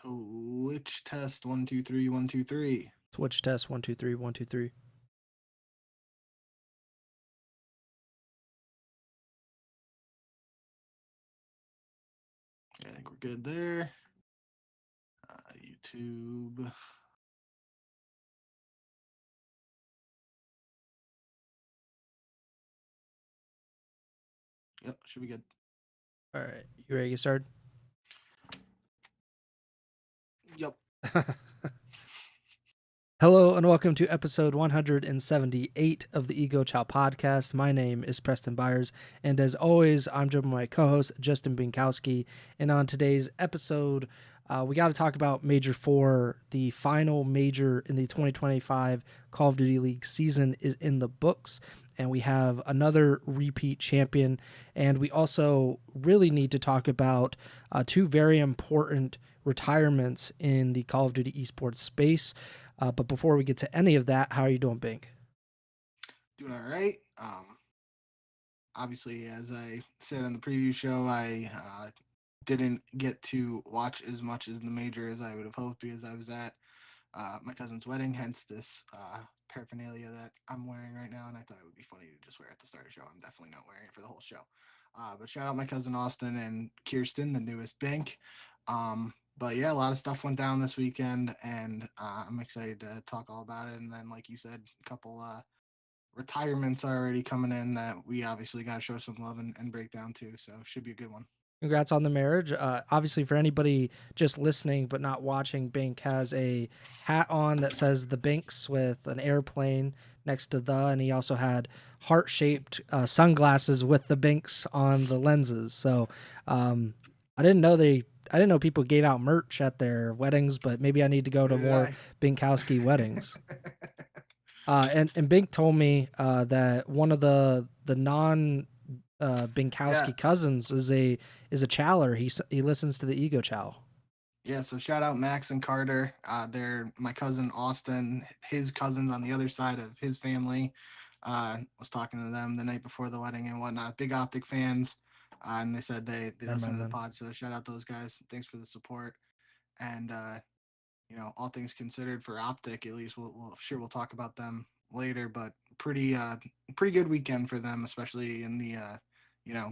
Twitch test 1 2 3 1 2 3. Twitch test 1 2 3 1 2 3. I think we're good there. YouTube. Yep, should be good. All right, you ready to get started? Yep. Hello and welcome to episode 178 of the Ego Chall Podcast. My name is Preston Byers, and as always, I'm joined by my co-host Justin Binkowski. And on today's episode, we got to talk about Major 4. The final major in the 2025 Call of Duty League season is in the books, and we have another repeat champion. And we also really need to talk about two very important retirements in the Call of Duty esports space. But before we get to any of that, how are you doing, Bink? Doing all right. Obviously, as I said on the preview show, I didn't get to watch as much as the major as I would have hoped because I was at my cousin's wedding, hence this paraphernalia that I'm wearing right now, and I thought it would be funny to just wear at the start of the show. I'm definitely not wearing it for the whole show. But shout out my cousin Austin and Kirsten, the newest Bink. But yeah, a lot of stuff went down this weekend, and I'm excited to talk all about it. And then, like you said, a couple retirements already coming in that we obviously got to show some love and break down too. So should be a good one. Congrats on the marriage. Obviously, for anybody just listening but not watching, Bink has a hat on that says the Binks with an airplane next to the, and he also had heart-shaped sunglasses with the Binks on the lenses. So I didn't know people gave out merch at their weddings, but maybe I need to go to more Binkowski weddings. And Bink told me that one of the non Binkowski cousins is a challer. He listens to the Ego Chall. Yeah, so shout out Max and Carter. They're my cousin Austin, his cousins on the other side of his family. Was talking to them the night before the wedding and whatnot. Big OpTic fans, and they said they listen to the pod. So shout out those guys. Thanks for the support. And all things considered for OpTic, at least we'll talk about them later. But pretty good weekend for them, especially in the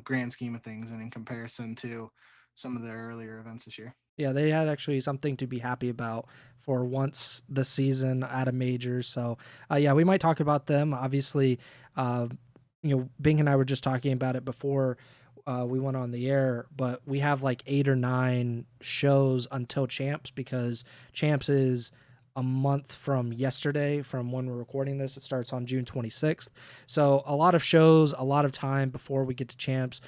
grand scheme of things and in comparison to some of their earlier events this year. Yeah, they had actually something to be happy about for once this season at a major. So, yeah, we might talk about them. Obviously, Bing and I were just talking about it before we went on the air, but we have like 8 or 9 shows until Champs because Champs is a month from yesterday from when we're recording this. It starts on June 26th. So a lot of shows, a lot of time before we get to Champs.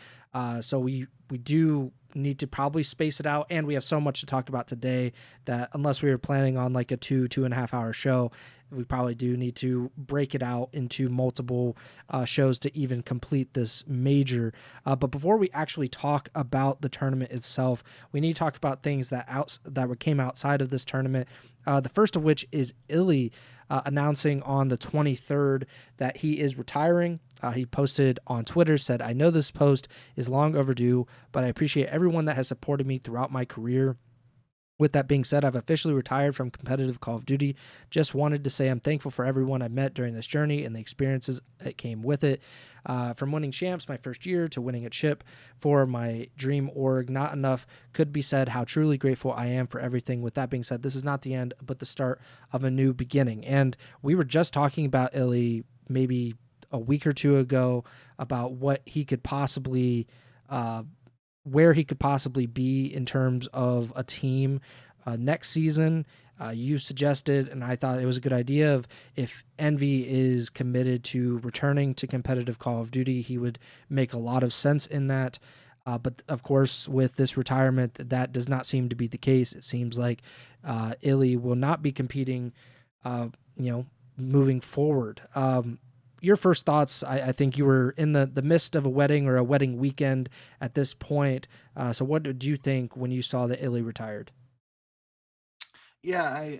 So we do need to probably space it out, and we have so much to talk about today that unless we were planning on like a 2.5 hour show, we probably do need to break it out into multiple shows to even complete this major. But before we actually talk about the tournament itself, we need to talk about things that came outside of this tournament. The first of which is iLLeY announcing on the 23rd that he is retiring. He posted on Twitter, said, "I know this post is long overdue, but I appreciate everyone that has supported me throughout my career. With that being said, I've officially retired from competitive Call of Duty. Just wanted to say I'm thankful for everyone I met during this journey and the experiences that came with it. From winning Champs my first year to winning a chip for my dream org, not enough could be said how truly grateful I am for everything. With that being said, this is not the end, but the start of a new beginning." And we were just talking about iLLeY maybe a week or two ago about what he could possibly where he could possibly be in terms of a team next season. You suggested, and I thought it was a good idea, of if Envy is committed to returning to competitive Call of Duty, he would make a lot of sense in that. But of course, with this retirement, that does not seem to be the case. It seems like iLLeY will not be competing, moving forward. Your first thoughts, I think you were in the midst of a wedding or a wedding weekend at this point. So what did you think when you saw that iLLeY retired? Yeah, I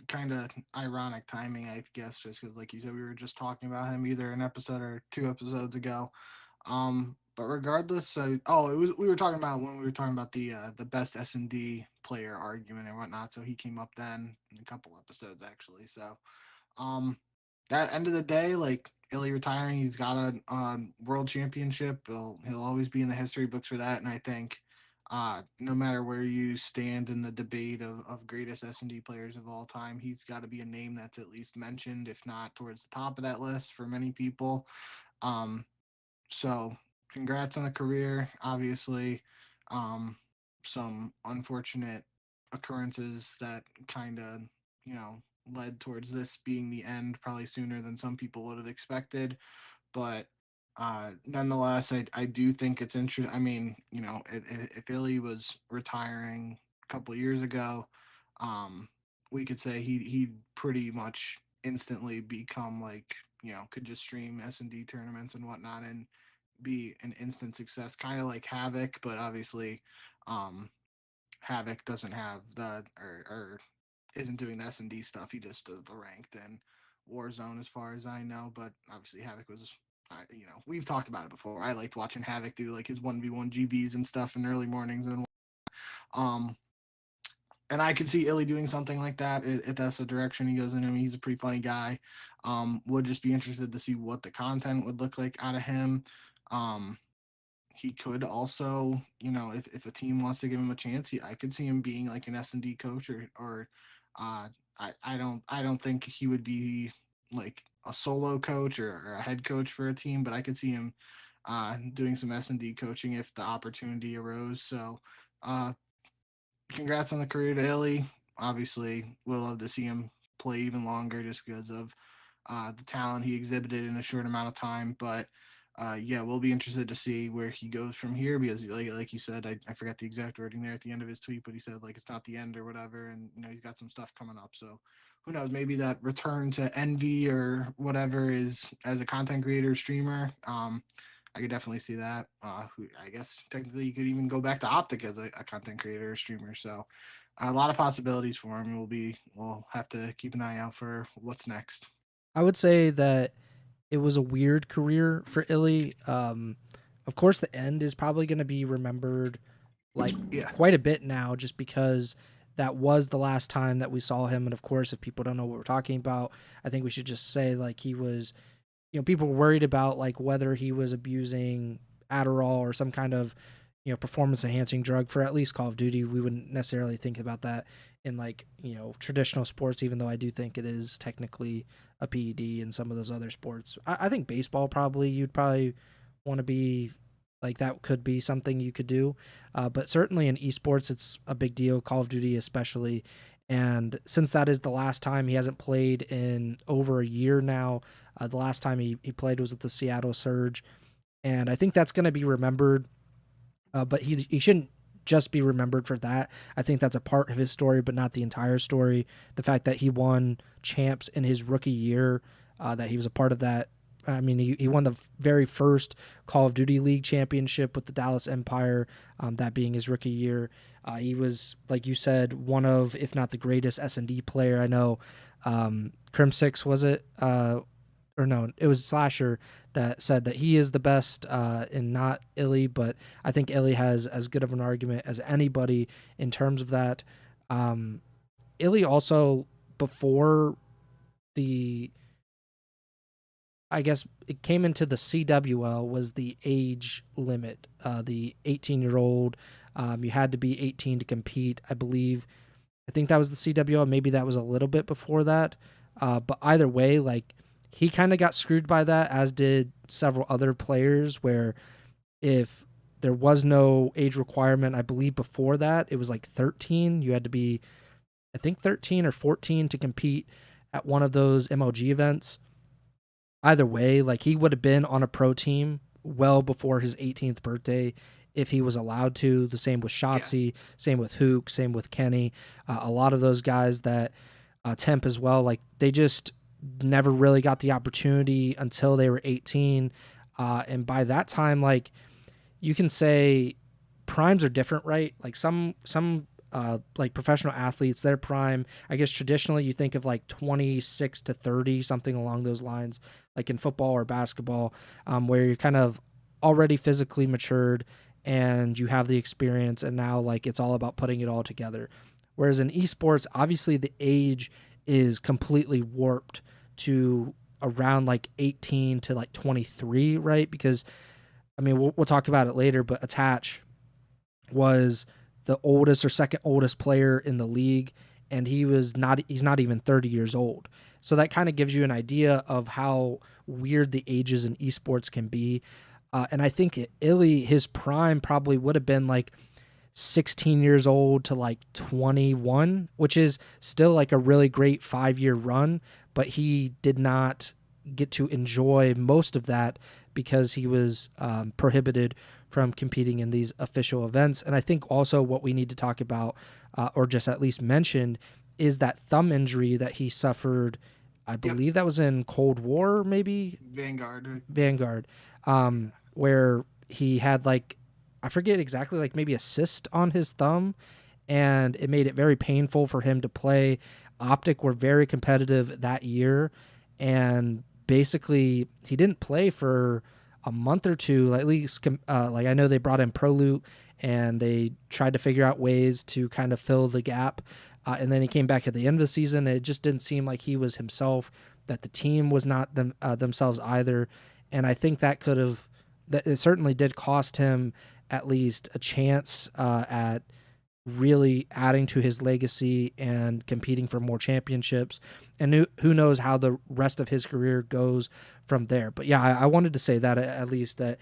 kind of ironic timing, I guess, just because, like you said, we were just talking about him either an episode or 2 episodes ago. But regardless, we were talking about when we were talking about the best S&D player argument and whatnot. So he came up then in a couple episodes actually. So um, that end of the day, like iLLeY retiring, he's got a world championship. He'll always be in the history books for that. And I think no matter where you stand in the debate of greatest S&D players of all time, he's got to be a name that's at least mentioned, if not towards the top of that list for many people. Um, so congrats on the career. Obviously, um, some unfortunate occurrences that kind of, you know, led towards this being the end probably sooner than some people would have expected. But nonetheless, I do think it's interesting. I mean, you know, if iLLeY was retiring a couple years ago, um, we could say he'd pretty much instantly become like, you know, could just stream S&D tournaments and whatnot and be an instant success, kind of like Havoc, but obviously, um, Havoc doesn't have or isn't doing the S&D stuff. He just does the ranked and Warzone, as far as I know. But obviously, Havoc was, you know, we've talked about it before. I liked watching Havoc do like his 1v1 GBs and stuff in early mornings um. And I could see iLLeY doing something like that if that's the direction he goes in. I mean, he's a pretty funny guy. Would just be interested to see what the content would look like out of him. Um, he could also, you know, if a team wants to give him a chance, I could see him being like an S&D coach or I don't think he would be like a solo coach or a head coach for a team, but I could see him doing some S&D coaching if the opportunity arose. So uh, congrats on the career to iLLeY. Obviously, we'll love to see him play even longer just because of the talent he exhibited in a short amount of time. But yeah, we'll be interested to see where he goes from here because, like you said, I forgot the exact wording there at the end of his tweet, but he said like it's not the end or whatever, and you know he's got some stuff coming up. So who knows? Maybe that return to Envy or whatever is as a content creator streamer. I could definitely see that. I guess technically you could even go back to OpTic as a content creator or streamer. So a lot of possibilities for him. We'll have to keep an eye out for what's next. I would say that it was a weird career for iLLeY. Of course, the end is probably going to be remembered like Yeah. quite a bit now, just because that was the last time that we saw him. And of course, if people don't know what we're talking about, I think we should just say like he was, you know, people were worried about like whether he was abusing Adderall or some kind of, you know, performance enhancing drug for at least Call of Duty. We wouldn't necessarily think about that in like, you know, traditional sports, even though I do think it is technically a PED in some of those other sports. I think baseball probably you'd probably want to be like that could be something you could do. But certainly in esports, it's a big deal, Call of Duty especially. And since that is the last time he hasn't played in over a year now, the last time he played was at the Seattle Surge. And I think that's going to be remembered, but he shouldn't just be remembered for that. I think that's a part of his story, but not the entire story. The fact that he won champs in his rookie year, that he was a part of that. I mean, he won the very first Call of Duty League championship with the Dallas Empire, that being his rookie year. He was, like you said, one of, if not the greatest S&D player. I know Crim6, was it? Or no, it was Slasher that said that he is the best and not iLLeY, but I think iLLeY has as good of an argument as anybody in terms of that. iLLeY also, before the, I guess it came into the CWL, was the age limit, the 18-year-old. You had to be 18 to compete, I believe. I think that was the CWL. Maybe that was a little bit before that. But either way, like, he kind of got screwed by that, as did several other players, where if there was no age requirement, I believe before that, it was like 13. You had to be, I think, 13 or 14 to compete at one of those MLG events. Either way, like, he would have been on a pro team well before his 18th birthday if he was allowed to. The same with Shotzi, same with Hook, same with Kenny. A lot of those guys that Temp as well, like, they just never really got the opportunity until they were 18. And by that time, like, you can say primes are different, right? Like some like professional athletes, their prime, I guess traditionally you think of like 26 to 30, something along those lines, like in football or basketball, where you're kind of already physically matured and you have the experience, and now like it's all about putting it all together. Whereas in esports, obviously the age is completely warped to around like 18 to like 23, right? Because I mean, we'll talk about it later, but Attach was the oldest or second oldest player in the league, and he's not even 30 years old. So that kind of gives you an idea of how weird the ages in esports can be. And I think iLLeY, his prime probably would have been like 16 years old to like 21, which is still like a really great 5-year run, but he did not get to enjoy most of that because he was prohibited from competing in these official events. And I think also what we need to talk about, or just at least mentioned, is that thumb injury that he suffered. I Yep. believe that was in Cold War, maybe Vanguard, where he had like, I forget exactly, like maybe a cyst on his thumb, and it made it very painful for him to play. OpTic were very competitive that year, and basically he didn't play for a month or two. At least, like I know they brought in ProLoot and they tried to figure out ways to kind of fill the gap. And then he came back at the end of the season. And it just didn't seem like he was himself. That the team was not themselves either. And I think that it certainly did cost him at least a chance at really adding to his legacy and competing for more championships. And who knows how the rest of his career goes from there. But yeah, I wanted to say that at least, that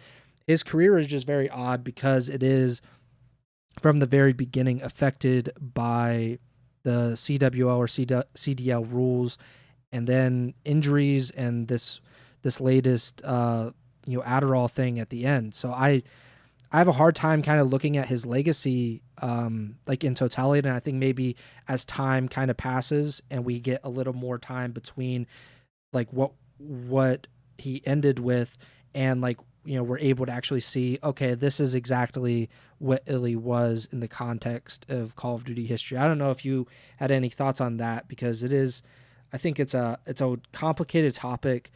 his career is just very odd because it is from the very beginning affected by the CWL or CDL rules, and then injuries and this latest Adderall thing at the end. So I have a hard time kind of looking at his legacy like in totality, and I think maybe as time kind of passes and we get a little more time between like what he ended with and like we're able to actually see, okay, this is exactly what iLLeY was in the context of Call of Duty history. I don't know if you had any thoughts on that, because I think it's a complicated topic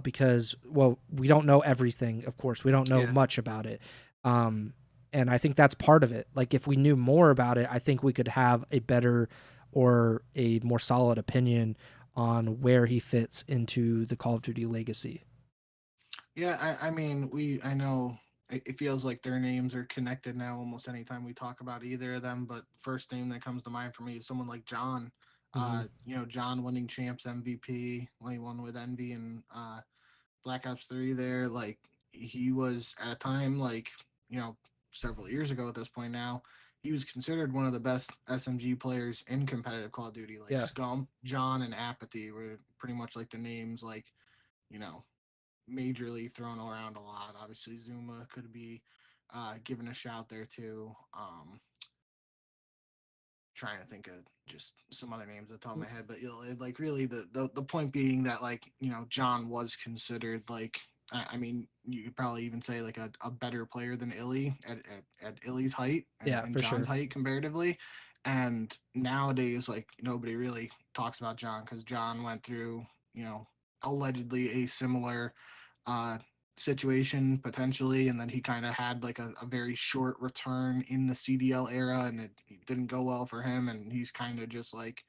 because, well, we don't know everything. Of course, we don't know much about it. And I think that's part of it. Like if we knew more about it, I think we could have a better or a more solid opinion on where he fits into the Call of Duty legacy. Yeah, I mean, I know it feels like their names are connected now almost anytime we talk about either of them. But first name that comes to mind for me is someone like John. Mm-hmm. John winning champs MVP when he won with Envy and Black Ops 3 there. Like, he was at a time, like, several years ago at this point now, he was considered one of the best SMG players in competitive Call of Duty. Like, Yeah. Scump, John, and Apathy were pretty much like the names, like, you know, majorly thrown around a lot. Obviously, Zuma could be given a shout there too. Trying to think of just some other names at the top of my head, but like really the point being that, like, John was considered, like, I mean, you could probably even say like a better player than iLLeY at iLLeY's height Yeah, and for John's sure. height comparatively. And nowadays, like, nobody really talks about John because John went through, allegedly a similar uh situation potentially, and then he kind of had like a very short return in the CDL era, and it didn't go well for him, and he's kind of just like,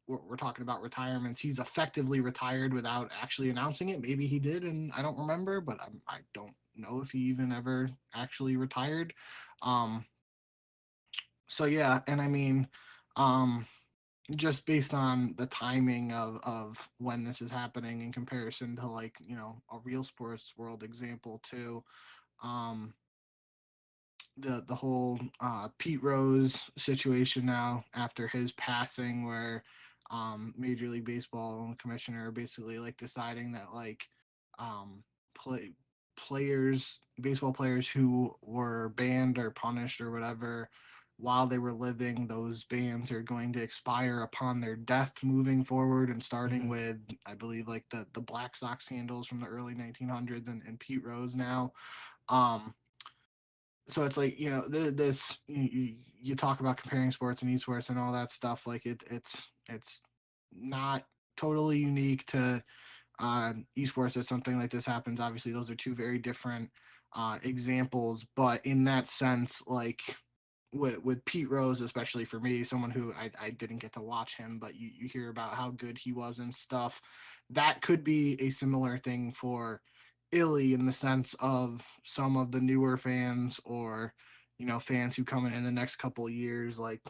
we're talking about retirements. He's effectively retired without actually announcing it. Maybe he did, and I don't remember, but I don't know if he even ever actually retired. Um, so yeah, and I mean, um, just based on the timing of when this is happening in comparison to, like, a real sports world example too. Um, the whole Pete Rose situation now after his passing, where Major League Baseball commissioner basically like deciding that, like, um, play baseball players who were banned or punished or whatever while they were living, those bans are going to expire upon their death moving forward, and starting Mm-hmm. with, I believe, like the Black Sox scandals from the early 1900s and Pete Rose now. Um, so it's like, this you talk about comparing sports and esports and all that stuff, like it's not totally unique to esports, if something like this happens. Obviously, those are two very different examples, but in that sense, like with Pete Rose, especially for me, someone who I didn't get to watch him, but you hear about how good he was and stuff. That could be a similar thing for iLLeY in the sense of some of the newer fans or fans who come in the next couple of years, like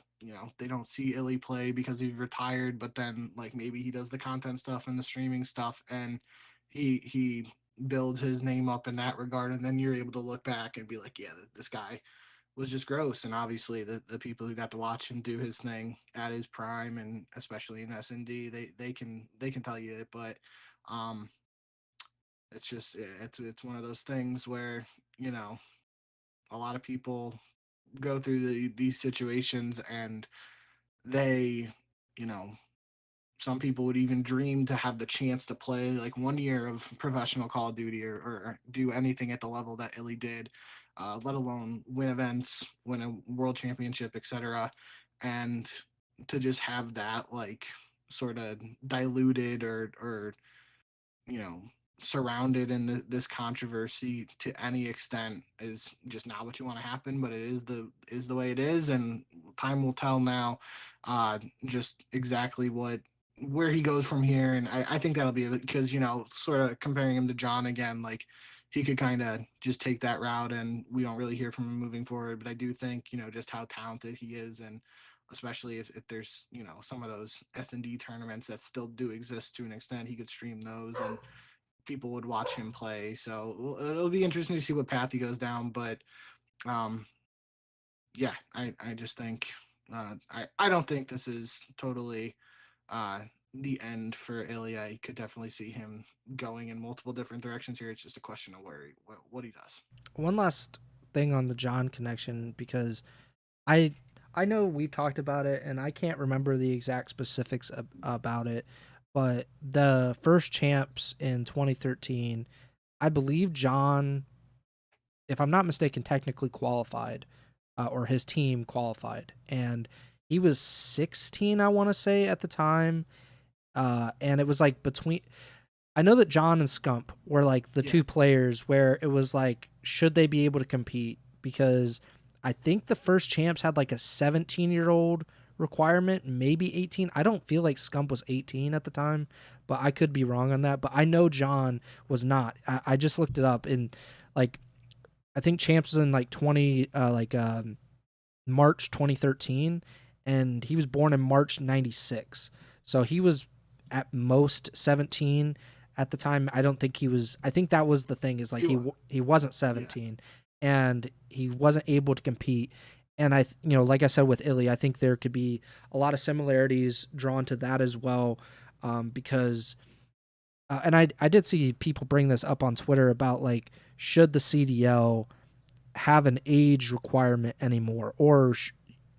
they don't see iLLeY play because he's retired, but then like maybe he does the content stuff and the streaming stuff, and he builds his name up in that regard, and then you're able to look back and be like, yeah, this guy was just gross. And obviously the people who got to watch him do his thing at his prime, and especially in S&D, they can tell you it. But um it's just it's one of those things where a lot of people go through these situations, and they you know some people would even dream to have the chance to play like 1 year of professional Call of Duty, or do anything at the level that iLLeY did, let alone win events, win a world championship, etc. And to just have that like sort of diluted or you know surrounded in this controversy to any extent is just not what you want to happen, but it is the way it is, and time will tell now just exactly where he goes from here. And I think that'll be because sort of comparing him to John again, like he could kind of just take that route and we don't really hear from him moving forward. But I do think just how talented he is, and especially if there's some of those S&D tournaments that still do exist to an extent, he could stream those and people would watch him play. So it'll be interesting to see what path he goes down. But um, yeah, I just think I don't think this is totally uh, the end for iLLeY. I could definitely see him going in multiple different directions here. It's just a question of what he does. One last thing on the John connection, because I I know we talked about it and I can't remember the exact specifics about it, but the first champs in 2013, I believe John, if I'm not mistaken, technically qualified, or his team qualified, and he was 16, I want to say at the time, and it was like between. I know that John and Scump were like the Yeah, two players where it was like, should they be able to compete? Because I think the first champs had like a 17-year-old requirement, maybe 18. I don't feel like Scump was 18 at the time, but I could be wrong on that. But I know John was not. I just looked it up, and like I think champs was in like March 2013, and he was born in March 96. So he was at most 17 at the time. I don't think he was. I think that was the thing, is like he was. he wasn't Yeah, 17, and he wasn't able to compete. And like I said with iLLeY, I think there could be a lot of similarities drawn to that as well, because and I did see people bring this up on Twitter about like, should the CDL have an age requirement anymore, or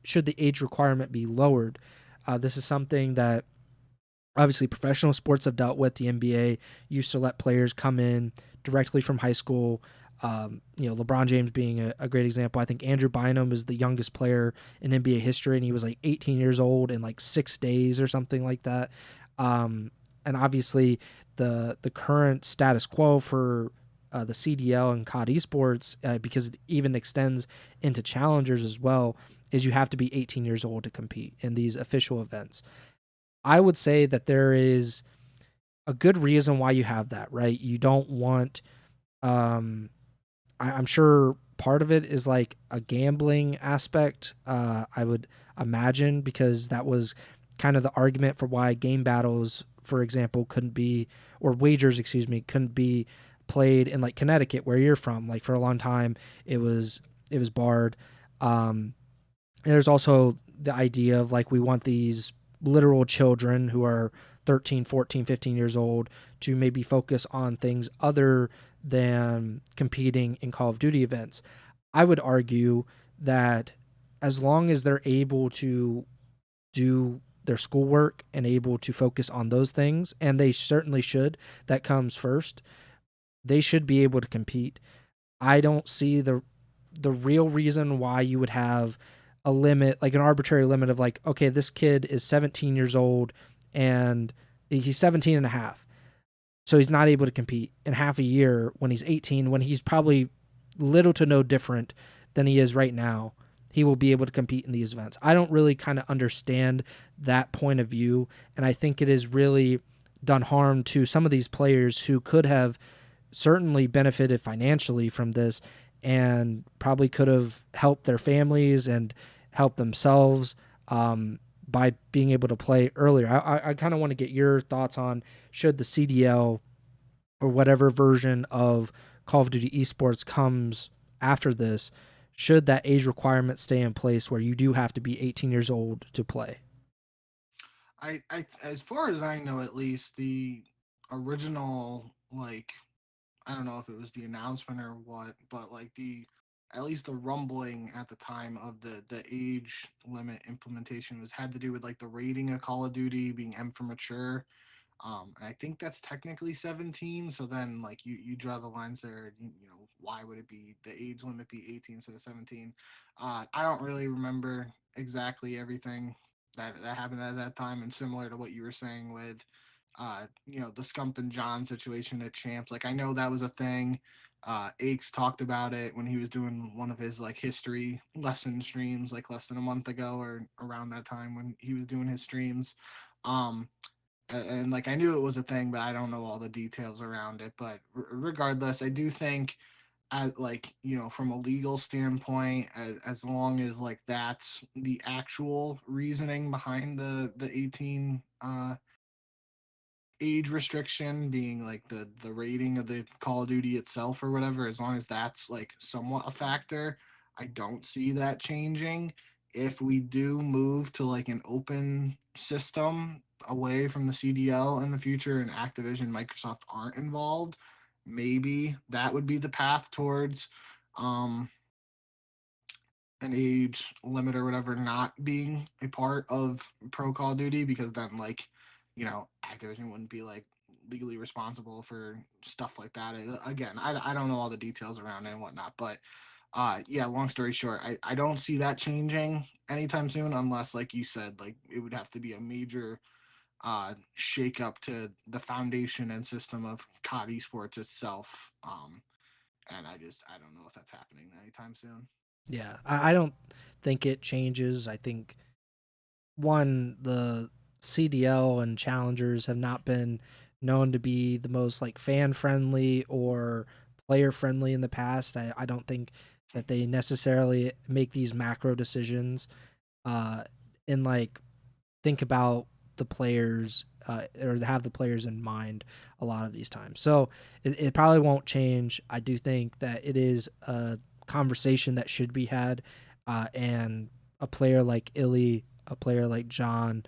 should the age requirement be lowered? This is something that obviously professional sports have dealt with. The NBA used to let players come in directly from high school. LeBron James being a great example. I think Andrew Bynum is the youngest player in NBA history, and he was like 18 years old in like 6 days or something like that. And obviously, the current status quo for the CDL and COD esports, because it even extends into challengers as well, is you have to be 18 years old to compete in these official events. I would say that there is a good reason why you have that, right? You don't want, I'm sure part of it is like a gambling aspect, I would imagine, because that was kind of the argument for why game battles, for example, couldn't be, or wagers, excuse me, couldn't be played in like Connecticut, where you're from. Like for a long time, it was barred. And there's also the idea of like, we want these literal children who are 13, 14, 15 years old to maybe focus on things other than competing in Call of Duty events. I would argue that as long as they're able to do their schoolwork and able to focus on those things, and they certainly should, that comes first, they should be able to compete. I don't see the real reason why you would have a limit, like an arbitrary limit of like, okay, this kid is 17 years old and he's 17 and a half. So he's not able to compete in half a year when he's 18, when he's probably little to no different than he is right now. He will be able to compete in these events. I don't really kind of understand that point of view, and I think it has really done harm to some of these players who could have certainly benefited financially from this and probably could have helped their families and helped themselves by being able to play earlier. I kind of want to get your thoughts on, should the CDL or whatever version of Call of Duty esports comes after this, should that age requirement stay in place where you do have to be 18 years old to play? As far as I know, at least the original, like, I don't know if it was the announcement or what, but like at least the rumbling at the time of the age limit implementation was had to do with like the rating of Call of Duty being M for mature. And I think that's technically 17. So then, like, you draw the lines there. Why would it be the age limit be 18 instead of 17? I don't really remember exactly everything that happened at that time. And similar to what you were saying with, the Scump and John situation at Champs. Like, I know that was a thing. Aches talked about it when he was doing one of his like history lesson streams, like less than a month ago or around that time when he was doing his streams. Um, and like I knew it was a thing, but I don't know all the details around it. But regardless, I do think, like, from a legal standpoint, as long as like that's the actual reasoning behind the 18 age restriction being like the rating of the Call of Duty itself or whatever, as long as that's like somewhat a factor, I don't see that changing. If we do move to like an open system away from the CDL in the future and Activision, Microsoft aren't involved, maybe that would be the path towards um an age limit or whatever not being a part of Pro Call of Duty, because then, like, Activision wouldn't be like legally responsible for stuff like that. Again, I don't know all the details around it and whatnot, but yeah, long story short, I don't see that changing anytime soon, unless, like you said, like it would have to be a major shake up to the foundation and system of COD esports itself. And I don't know if that's happening anytime soon. Yeah, I don't think it changes. I think, one, the CDL and challengers have not been known to be the most like fan friendly or player friendly in the past. I don't think that they necessarily make these macro decisions uh and like think about the players or have the players in mind a lot of these times. So it probably won't change. I do think that it is a conversation that should be had, and a player like iLLeY, a player like John,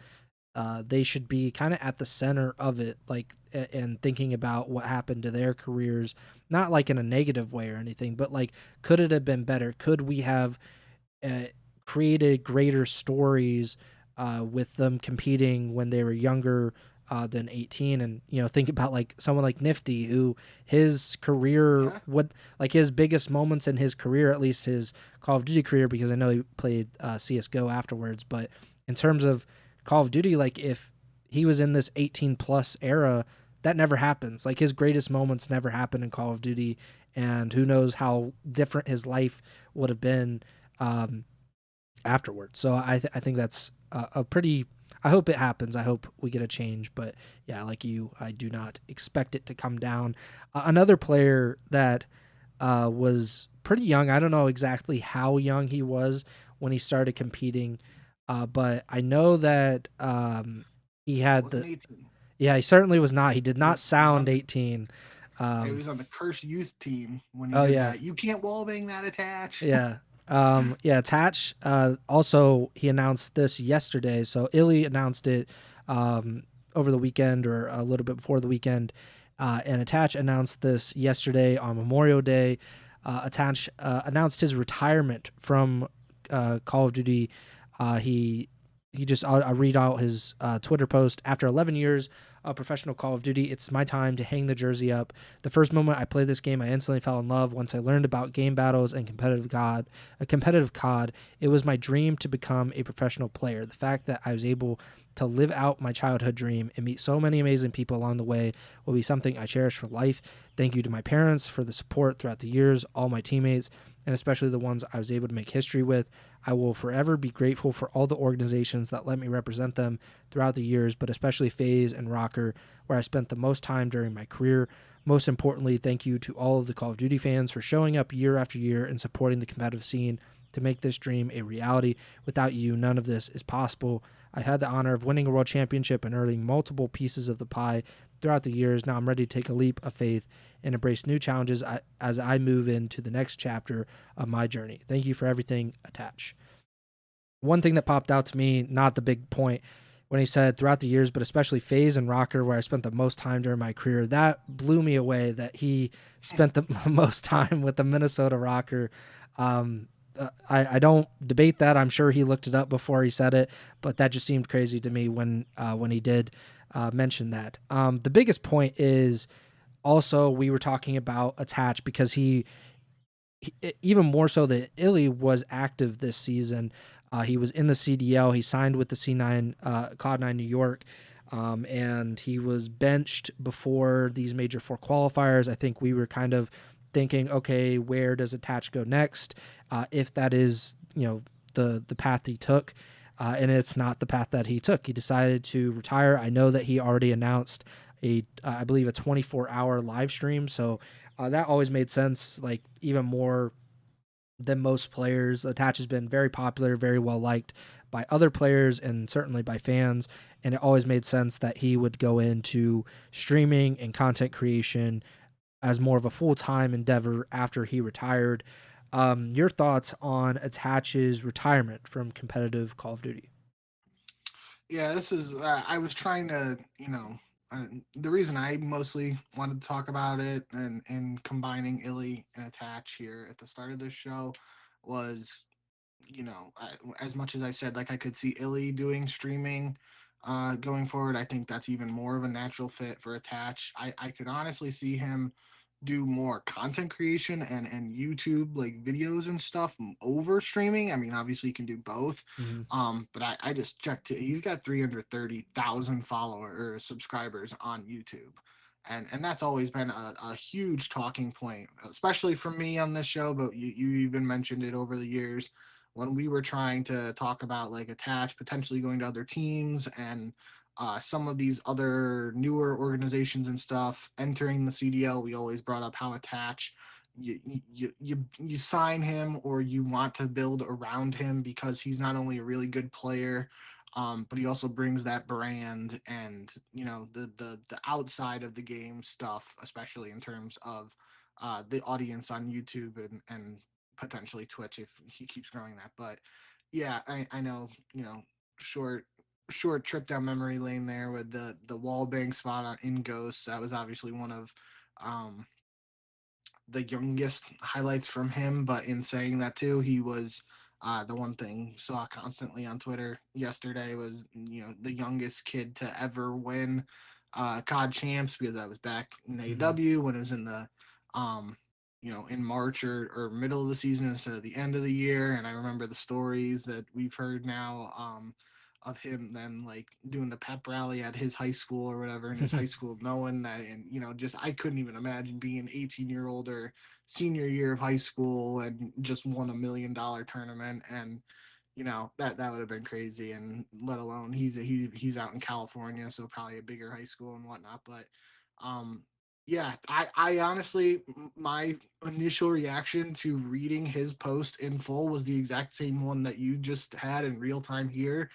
they should be kind of at the center of it, like, and thinking about what happened to their careers, not like in a negative way or anything, but like, could it have been better? Could we have uh, created greater stories with them competing when they were younger than 18? And think about like someone like Nifty, who his career, Yeah. what, like his biggest moments in his career, at least his Call of Duty career, because I know he played CSGO afterwards, but in terms of Call of Duty, like if he was in this 18 plus era, that never happens. Like his greatest moments never happen in Call of Duty, and who knows how different his life would have been afterwards. So I think that's a pretty. I hope it happens. I hope we get a change. But yeah, like you, I do not expect it to come down. Another player that was pretty young. I don't know exactly how young he was when he started competing, but I know that he had Wasn't the. 18. Yeah, he certainly was not. He did He not was, he was on sound the 18. he was on the cursed youth team when he Oh did yeah, that. You can't wallbang that attach. yeah. Yeah, Tatch, also he announced this yesterday. So iLLeY announced it over the weekend or a little bit before the weekend. And Attach announced this yesterday on Memorial Day. Attach announced his retirement from Call of Duty. He just, I'll read out his Twitter post. After 11 years of professional Call of Duty, it's my time to hang the jersey up. The first moment I played this game, I instantly fell in love. Once I learned about game battles and competitive COD, it was my dream to become a professional player. The fact that I was able to live out my childhood dream and meet so many amazing people along the way will be something I cherish for life. Thank you to my parents for the support throughout the years, all my teammates, and especially the ones I was able to make history with. I will forever be grateful for all the organizations that let me represent them throughout the years, but especially FaZe and Rocker, where I spent the most time during my career. Most importantly, thank you to all of the Call of Duty fans for showing up year after year and supporting the competitive scene to make this dream a reality. Without you, none of this is possible. I had the honor of winning a world championship and earning multiple pieces of the pie throughout the years. Now I'm ready to take a leap of faith and embrace new challenges as I move into the next chapter of my journey. Thank you for everything, Attach. One thing that popped out to me, not the big point, when he said throughout the years, but especially FaZe and Rocker, where I spent the most time during my career, that blew me away that he spent the most time with the Minnesota Rocker. I don't debate that. I'm sure he looked it up before he said it, but that just seemed crazy to me when he did mention that. The biggest point is also we were talking about Attach because he even more so that iLLeY was active this season. He was in the CDL. He signed with the C9 Cloud9 New York, and he was benched before these major 4 qualifiers. I think we were kind of thinking, okay, where does Attach go next? If that is, the path he took, and it's not the path that he took. He decided to retire. I know that he already announced I believe a 24-hour live stream. So that always made sense. Like even more than most players, Attach has been very popular, very well liked by other players and certainly by fans. And it always made sense that he would go into streaming and content creation as more of a full-time endeavor after he retired. Your thoughts on Attach's retirement from competitive Call of Duty? Yeah, this is. I was trying to, the reason I mostly wanted to talk about it and combining iLLeY and Attach here at the start of this show was, as much as I said, like I could see iLLeY doing streaming going forward. I think that's even more of a natural fit for Attach. I could honestly see him do more content creation and YouTube like videos and stuff over streaming. I mean, obviously you can do both. Mm-hmm. But I just checked it. He's got 330,000 followers or subscribers on YouTube. And that's always been a huge talking point, especially for me on this show, but you even mentioned it over the years when we were trying to talk about like Attach potentially going to other teams and some of these other newer organizations and stuff entering the CDL. We always brought up how Attach you sign him or you want to build around him because he's not only a really good player, but he also brings that brand and the outside of the game stuff, especially in terms of the audience on YouTube and potentially Twitch if he keeps growing that. But yeah, I know, short trip down memory lane there with the wall bang spot in Ghosts. That was obviously one of the youngest highlights from him. But in saying that too, he was the one thing saw constantly on Twitter yesterday was the youngest kid to ever win COD champs, because I was back in AW when it was in the in March or middle of the season instead of the end of the year. And I remember the stories that we've heard now of him then like doing the pep rally at his high school or whatever in his high school, knowing that, and just I couldn't even imagine being an 18-year-old or senior year of high school and just won $1 million tournament. And that would have been crazy. And let alone he's out in California, so probably a bigger high school and whatnot. But yeah, I honestly, my initial reaction to reading his post in full was the exact same one that you just had in real time here.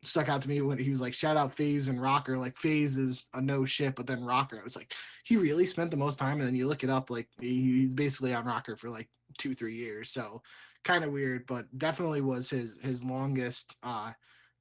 Stuck out to me when he was like, shout out FaZe and Rocker. Like FaZe is a no shit, but then Rocker, I was like, he really spent the most time. And then you look it up, like he's basically on Rocker for like 2-3 years. So kind of weird, but definitely was his longest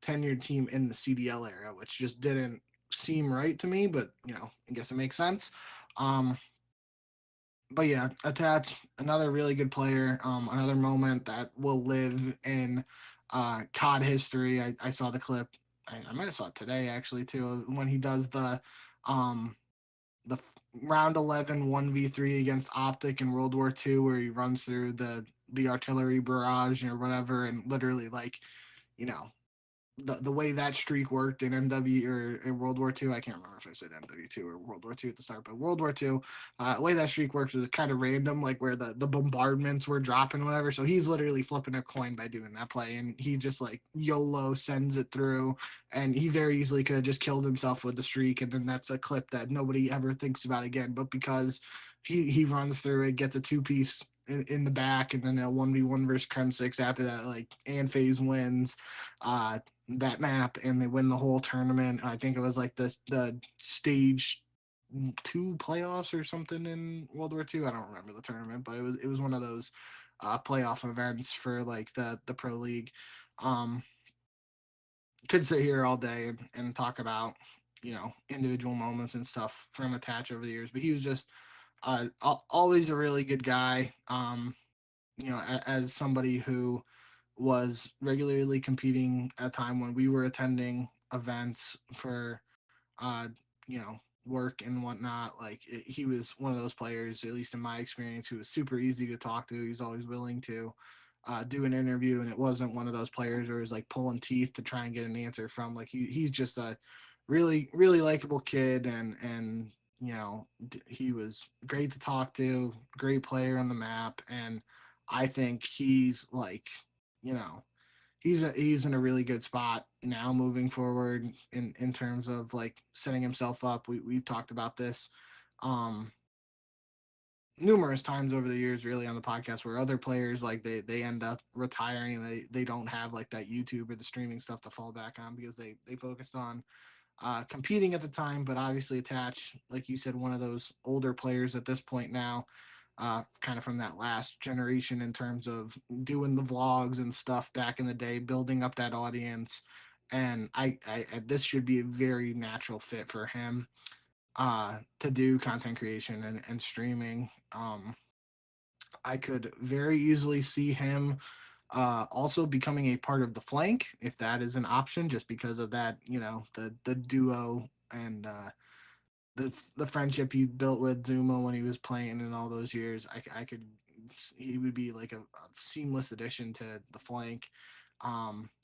tenured team in the CDL era, which just didn't seem right to me, but I guess it makes sense. But yeah, Attach, another really good player. Another moment that will live in COD history. I saw the clip. I might have saw it today actually too, when he does the round 11 1v3 against OpTic in World War II, where he runs through the artillery barrage or whatever, and literally like, you know, the way that streak worked in MW or in World War II. I can't remember if I said MW2 or World War II at the start, but World War II, the way that streak works was kind of random, like where the bombardments were dropping, whatever. So he's literally flipping a coin by doing that play, and he just like YOLO sends it through, and he very easily could have just killed himself with the streak, and then that's a clip that nobody ever thinks about again. But because he runs through it, gets a two-piece in the back, and then a 1v1 versus Chem 6 after that, like, and FaZe wins that map, and they win the whole tournament. I think it was like the stage 2 playoffs or something in World War II. I don't remember the tournament, but it was one of those playoff events for like the pro league. Could sit here all day and talk about individual moments and stuff from Attach over the years, but he was just always a really good guy. As somebody who was regularly competing at a time when we were attending events for uh, work and whatnot. Like he was one of those players, at least in my experience, who was super easy to talk to. He was always willing to do an interview, and it wasn't one of those players who was like pulling teeth to try and get an answer from. Like he's just a really really likable kid, and he was great to talk to, great player on the map, and I think he's like you know he's in a really good spot now moving forward in terms of like setting himself up. We've talked about this um numerous times over the years really on the podcast, where other players like they end up retiring, and they don't have like that YouTube or the streaming stuff to fall back on because they focused on competing at the time. But obviously Attach, like you said, one of those older players at this point now, kind of from that last generation in terms of doing the vlogs and stuff back in the day, building up that audience. And I this should be a very natural fit for him to do content creation and streaming. I could very easily see him also becoming a part of the flank if that is an option, just because of that, the duo and the friendship he built with Zuma when he was playing in all those years. I could he would be like a seamless addition to the flank.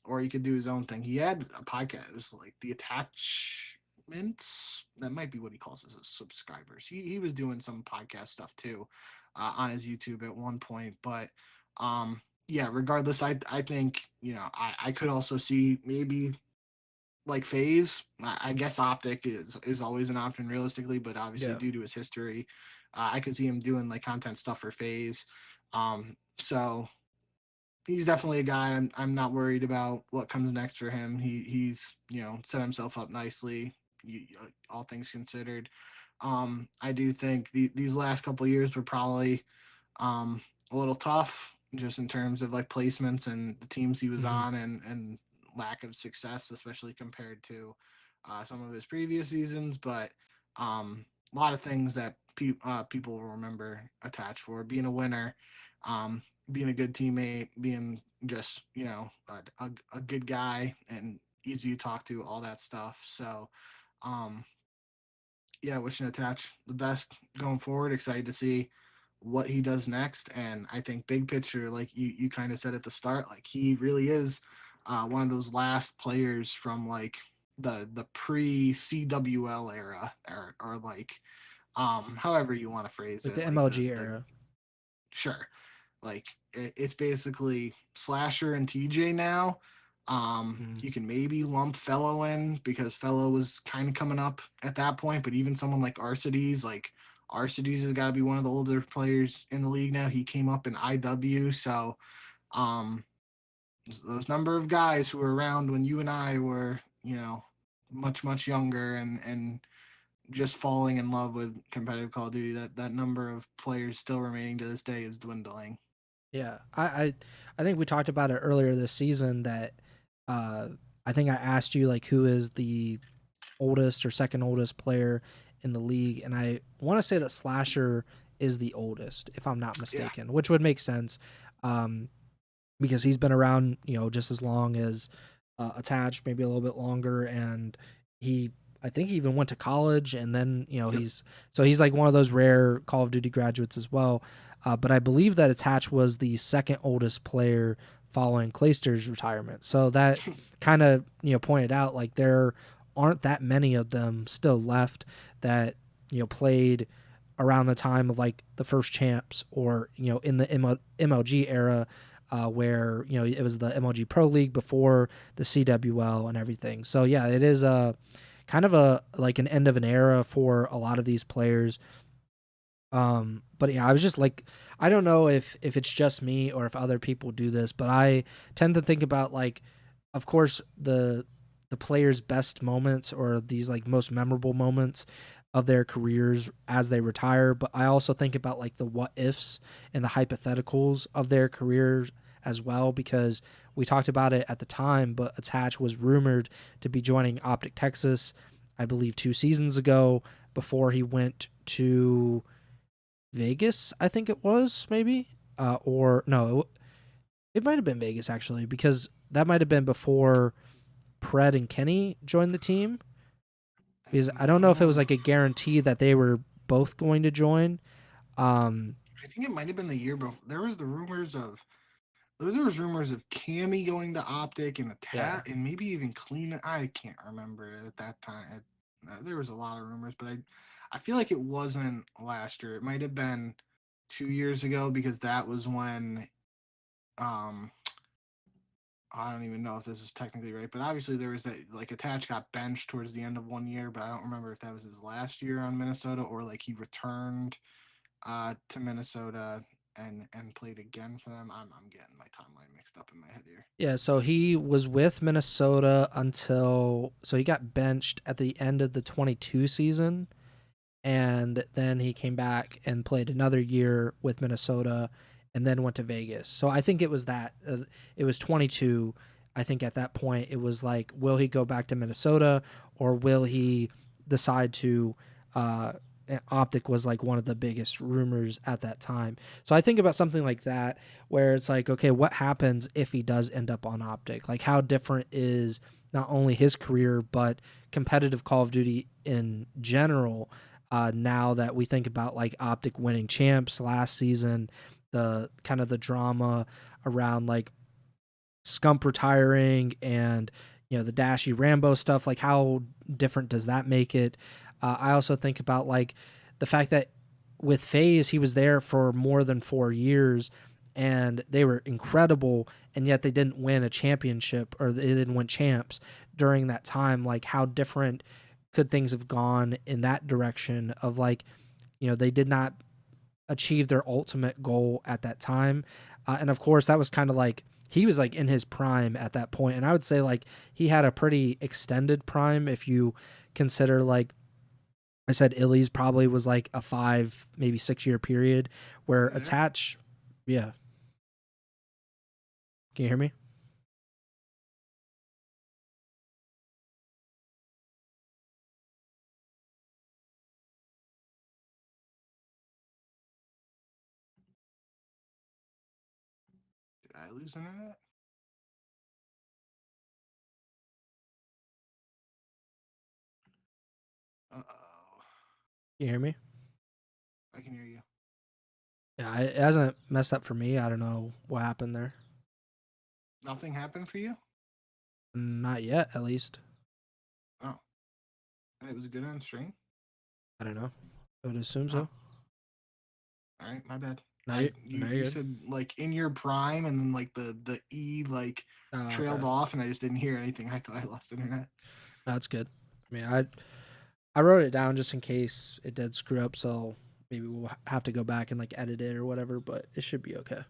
Or he could do his own thing. He had a podcast. It was like the Attachments. That might be what he calls his subscribers. He was doing some podcast stuff too on his YouTube at one point. But yeah, regardless, I think I could also see maybe like FaZe. I guess OpTic is always an option realistically, but obviously Yeah. due to his history, I could see him doing like content stuff for FaZe. So he's definitely a guy I'm not worried about what comes next for him. He's set himself up nicely, all things considered. I do think these last couple of years were probably a little tough just in terms of like placements and the teams he was Mhm. on, and lack of success, especially compared to some of his previous seasons. But a lot of things that people will remember Attached for: being a winner, being a good teammate, being just a good guy and easy to talk to, all that stuff. So um, yeah, wishing Attach the best going forward. Excited to see what he does next. And I think big picture, like you kind of said at the start, like he really is one of those last players from like the pre CWL era, or like however you want to phrase Like it, the like MLG the era. sure, like it's basically Slasher and TJ now. Mhm. You can maybe lump Fellow in because Fellow was kind of coming up at that point, but even someone like Arcides, has got to be one of the older players in the league now. He came up in IW, so um, those number of guys who were around when you and I were, much younger, and just falling in love with competitive Call of Duty. That number of players still remaining to this day is dwindling. Yeah, I think we talked about it earlier this season that uh, I think I asked you like who is the oldest or second oldest player in the league, and I want to say that Slasher is the oldest, if I'm not Yeah, mistaken, which would make sense, because he's been around just as long as Attached, maybe a little bit longer, and he. I think he even went to college, and then yep. he's like one of those rare Call of Duty graduates as well. But I believe that Attach was the second oldest player following Clayster's retirement. So that kind of, pointed out like there aren't that many of them still left that, played around the time of like the first champs or, in the MLG era, where, it was the MLG Pro League before the CWL and everything. So yeah, it is a kind of like an end of an era for a lot of these players. But yeah, I was just like, I don't know if it's just me or if other people do this, but I tend to think about like, of course, the players' best moments or these like most memorable moments of their careers as they retire. But I also think about like the what ifs and the hypotheticals of their careers as well, because we talked about it at the time, but Attach was rumored to be joining OpTic Texas, I believe 2 seasons ago, before he went to Vegas, I think it was, maybe, or no, it might have been Vegas actually, because that might have been before Pred and Kenny joined the team. Because I don't know if it was like a guarantee that they were both going to join. I think it might have been the year before. There was rumors of Cammy going to OpTic and Attach, and maybe even Clean. I can't remember at that time. There was a lot of rumors, but I feel like it wasn't last year. It might have been 2 years ago, because that was when I don't even know if this is technically right, but obviously there was that like Attach got benched towards the end of one year, but I don't remember if that was his last year on Minnesota or like he returned to Minnesota and played again for them. I'm getting my timeline mixed up in my head here. Yeah, so he was with Minnesota so he got benched at the end of the 22 season, and then he came back and played another year with Minnesota and then went to Vegas. So I think it was it was 22. I think at that point it was like, will he go back to Minnesota or will he decide to OpTic was like one of the biggest rumors at that time. So I think about something like that where it's like, okay, what happens if he does end up on OpTic? Like how different is not only his career but competitive Call of Duty in general, now that we think about like OpTic winning champs last season, the kind of the drama around like Scump retiring and the Dashy Rambo stuff, like how different does that make it? I also think about like the fact that with FaZe he was there for more than 4 years and they were incredible, and yet they didn't win a championship or they didn't win champs during that time. Like how different could things have gone in that direction of like, they did not achieve their ultimate goal at that time. And of course that was kind of like, he was like in his prime at that point. And I would say like he had a pretty extended prime. If you consider, like I said, iLLeY's probably was like a 5, maybe 6 year period where Attach. Yeah. Can you hear me? Did I lose internet? Uh-oh. Can you hear me? I can hear you. Yeah, it hasn't messed up for me. I don't know what happened there. Nothing happened for you? Not yet, at least. Oh. And it was good on stream? I don't know. I would assume so. All right, my bad. No, You said like in your prime, and then like the E like trailed off, and I just didn't hear anything. I thought I lost internet. No, that's good. I mean, I wrote it down just in case it did screw up, so maybe we'll have to go back and like edit it or whatever, but it should be okay.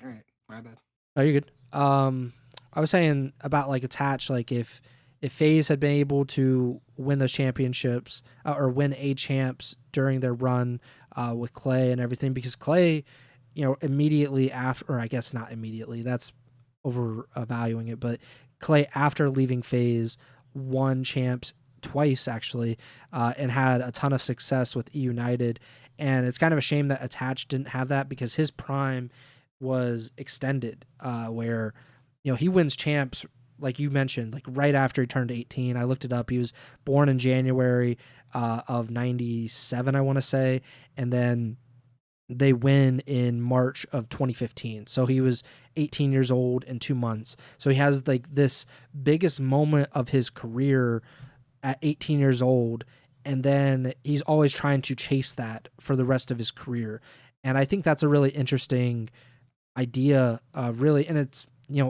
All right, my bad. No, you're good. I was saying about like Attach, like if FaZe had been able to win those championships or win a champs during their run with Clay and everything, because Clay, immediately after, or I guess not immediately, that's overvaluing it, but Clay after leaving FaZe won champs twice actually, and had a ton of success with E United. And it's kind of a shame that Attach didn't have that, because his prime was extended, where he wins champs like you mentioned, like right after he turned 18. I looked it up. He was born in January of 97, I want to say, and then they win in March of 2015. So he was 18 years old in 2 months. So he has like this biggest moment of his career at 18 years old, and then he's always trying to chase that for the rest of his career. And I think that's a really interesting idea, really. And it's,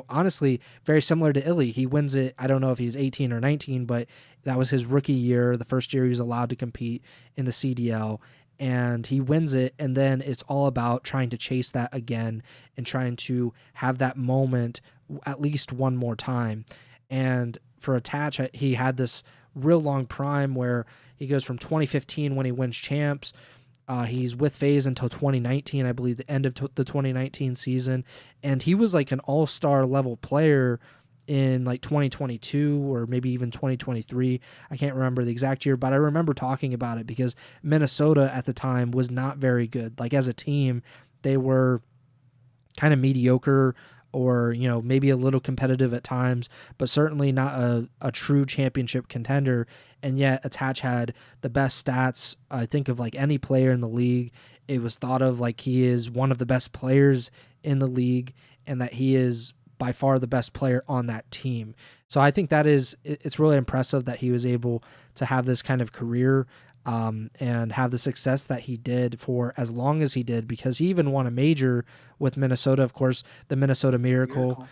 honestly very similar to iLLeY. He wins it. I don't know if he's 18 or 19, but that was his rookie year, the first year he was allowed to compete in the CDL, and he wins it. And then it's all about trying to chase that again and trying to have that moment at least one more time. And for Attach, he had this real long prime where he goes from 2015 when he wins champs. He's with FaZe until 2019, I believe, the end of the 2019 season. And he was like an all-star level player in like 2022 or maybe even 2023. I can't remember the exact year, but I remember talking about it because Minnesota at the time was not very good. Like as a team, they were kind of mediocre, or maybe a little competitive at times, but certainly not a true championship contender. And yet Attach had the best stats, I think, of like any player in the league. It was thought of like he is one of the best players in the league, and that he is by far the best player on that team. So I think it's really impressive that he was able to have this kind of career, and have the success that he did for as long as he did, because he even won a major with Minnesota, of course, the Minnesota Miracle,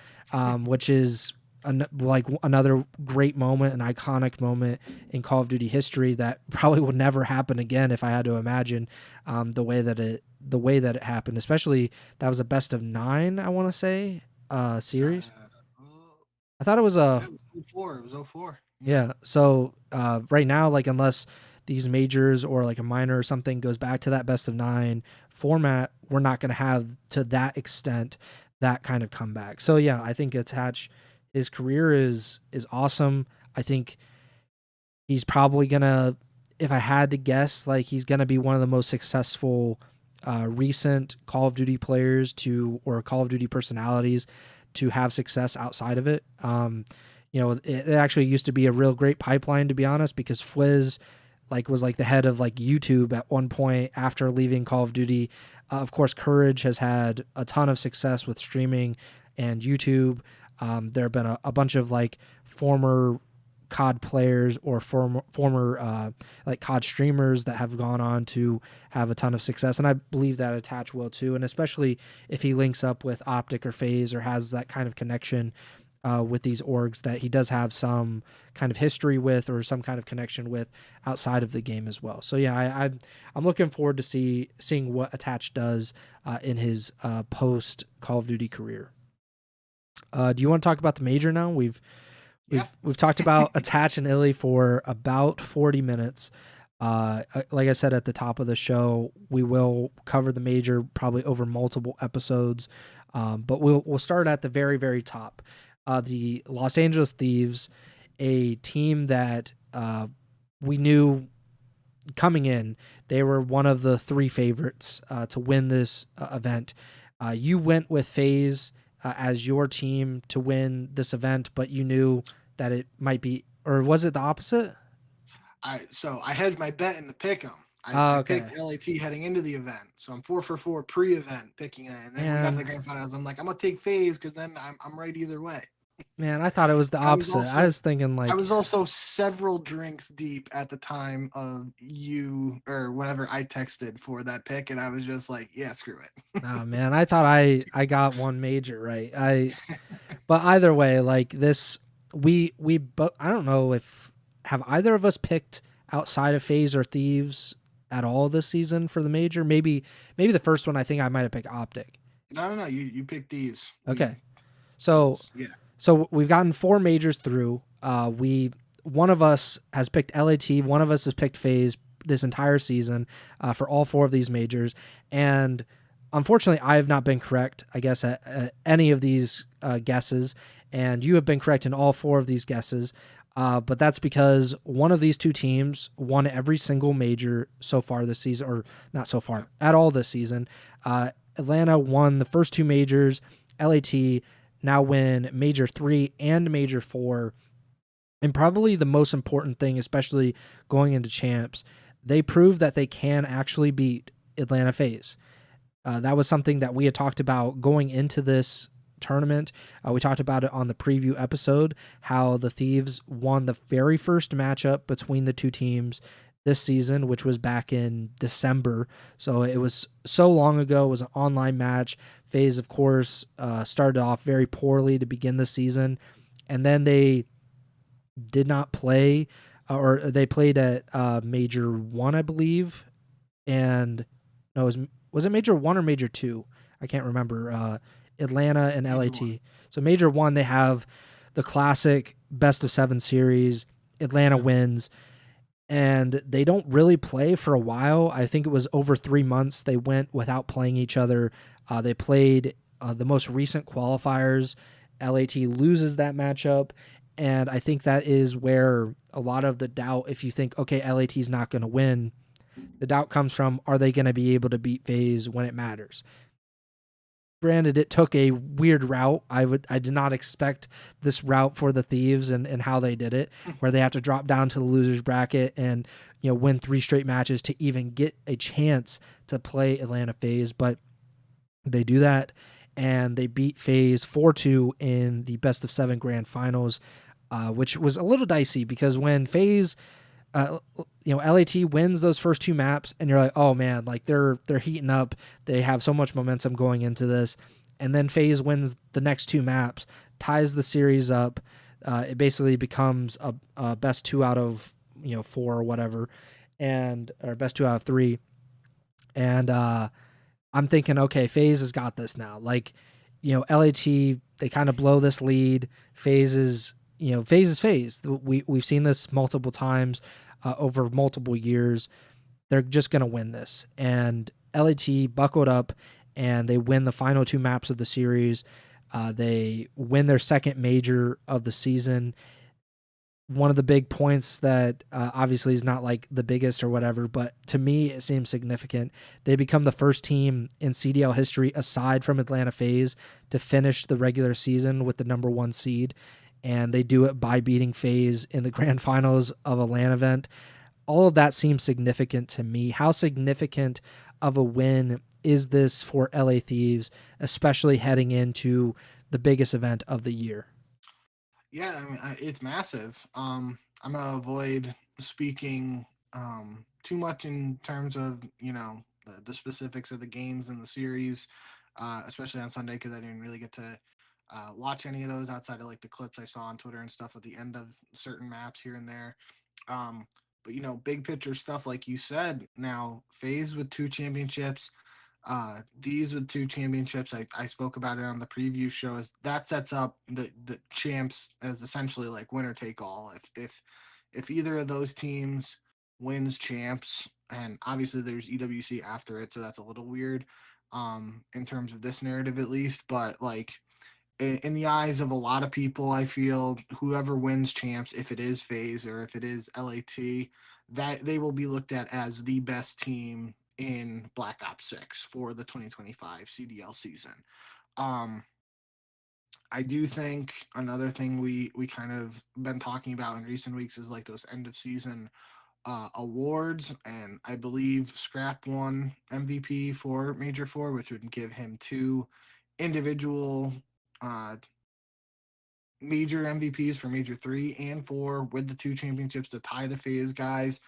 which is another great moment, an iconic moment in Call of Duty history that probably would never happen again if I had to imagine, the way that it happened. Especially that was a best of 9, I want to say, series. I thought it was It was 04. It was 04. Yeah. So right now, like unless these majors or like a minor or something goes back to that best of 9 format, we're not going to have to that extent that kind of comeback. So yeah, I think Attach, his career is awesome. I think he's probably gonna, if I had to guess, like he's gonna be one of the most successful recent Call of Duty players or Call of Duty personalities to have success outside of it. It actually used to be a real great pipeline, to be honest, because Fwiz was like the head of like YouTube at one point after leaving Call of Duty. Of course, Courage has had a ton of success with streaming and YouTube. There have been a bunch of like former COD players or former like COD streamers that have gone on to have a ton of success, and I believe that Attach will too. And especially if he links up with OpTic or FaZe or has that kind of connection with these orgs that he does have some kind of history with or some kind of connection with outside of the game as well. So yeah, I'm looking forward to seeing what Attach does in his post Call of Duty career. Do you want to talk about the major now? We've talked about Attach and iLLeY for about 40 minutes. Like I said at the top of the show, we will cover the major probably over multiple episodes, but we'll start at the very, very top. The Los Angeles Thieves, a team that we knew coming in, they were one of the 3 favorites to win this event. You went with FaZe as your team to win this event, but you knew that it might be, or was it the opposite? I hedged my bet in the pick'em. I picked LAT heading into the event, so I'm 4 for 4 pre-event picking it. And then when we got to the grand finals, I'm like, I'm gonna take FaZe because then I'm right either way. Man, I thought it was the opposite. I was thinking like I was also several drinks deep at the time of you or whenever I texted for that pick, and I was just like, yeah, screw it. Oh man, I thought I got one major right. But either way, like this, we I don't know if have either of us picked outside of FaZe or Thieves at all this season for the major. Maybe the first one I think I might have picked OpTic. No, you picked Thieves. Okay, so yeah. So we've gotten 4 majors through. One of us has picked LAT, one of us has picked FaZe this entire season for all 4 of these majors, and unfortunately, I have not been correct, I guess, at any of these guesses, and you have been correct in all 4 of these guesses, but that's because one of these 2 teams won every single major so far this season, or not so far, at all this season. Atlanta won the first 2 majors. LAT now win Major 3 and Major 4. And probably the most important thing, especially going into champs, they proved that they can actually beat Atlanta FaZe. That was something that we had talked about going into this tournament. We talked about it on the preview episode, how the Thieves won the very first matchup between the two teams this season, which was back in December. So it was so long ago. It was an online match. FaZe, of course, started off very poorly to begin the season, and then they did not play, or they played at Major 1, I believe, and no, was it Major 1 or Major 2? I can't remember. Atlanta and Major LAT. one. So Major 1, they have the classic best of 7 series. Atlanta Yeah. wins, and they don't really play for a while. I think it was over 3 months they went without playing each other. They played the most recent qualifiers. LAT loses that matchup, and I think that is where a lot of the doubt, if you think, okay, LAT's not going to win, the doubt comes from, are they going to be able to beat FaZe when it matters? Granted, it took a weird route. I did not expect this route for the Thieves and how they did it, where they have to drop down to the losers bracket and win 3 straight matches to even get a chance to play Atlanta FaZe. But they do that, and they beat FaZe 4-2 in the best of 7 grand finals, which was a little dicey because when FaZe LAT wins those first 2 maps, and you're like, oh man, like they're heating up. They have so much momentum going into this, and then FaZe wins the next 2 maps, ties the series up. It basically becomes a best 2 out of 4 or whatever, and or best 2 out of 3. And I'm thinking, okay, FaZe has got this now. Like, LAT, they kind of blow this lead. FaZe is FaZe. We've seen this multiple times over multiple years. They're just going to win this. And LAT buckled up, and they win the final 2 maps of the series. They win their second major of the season. One of the big points that obviously is not like the biggest or whatever, but to me it seems significant. They become the first team in CDL history, aside from Atlanta FaZe, to finish the regular season with the number 1 seed. And they do it by beating FaZe in the grand finals of a LAN event. All of that seems significant to me. How significant of a win is this for LA Thieves, especially heading into the biggest event of the year? Yeah, I mean, it's massive. I'm gonna avoid speaking too much in terms of the specifics of the games and the series, especially on Sunday because I didn't really get to watch any of those outside of like the clips I saw on Twitter and stuff at the end of certain maps here and there. Um, but big picture stuff like you said. Now, FaZe with 2 championships, these with 2 championships. I spoke about it on the preview show. Is that sets up the champs as essentially like winner take all. If either of those teams wins champs, and obviously there's EWC after it, so that's a little weird in terms of this narrative at least. But like in the eyes of a lot of people, I feel whoever wins champs, if it is FaZe or if it is LAT, that they will be looked at as the best team in Black Ops 6 for the 2025 CDL season. Um, I do think another thing we kind of been talking about in recent weeks is like those end of season awards, and I believe Scrap won MVP for Major 4, which would give him 2 individual uh, major MVPs for Major 3 and 4 with the 2 championships to tie the FaZe guys.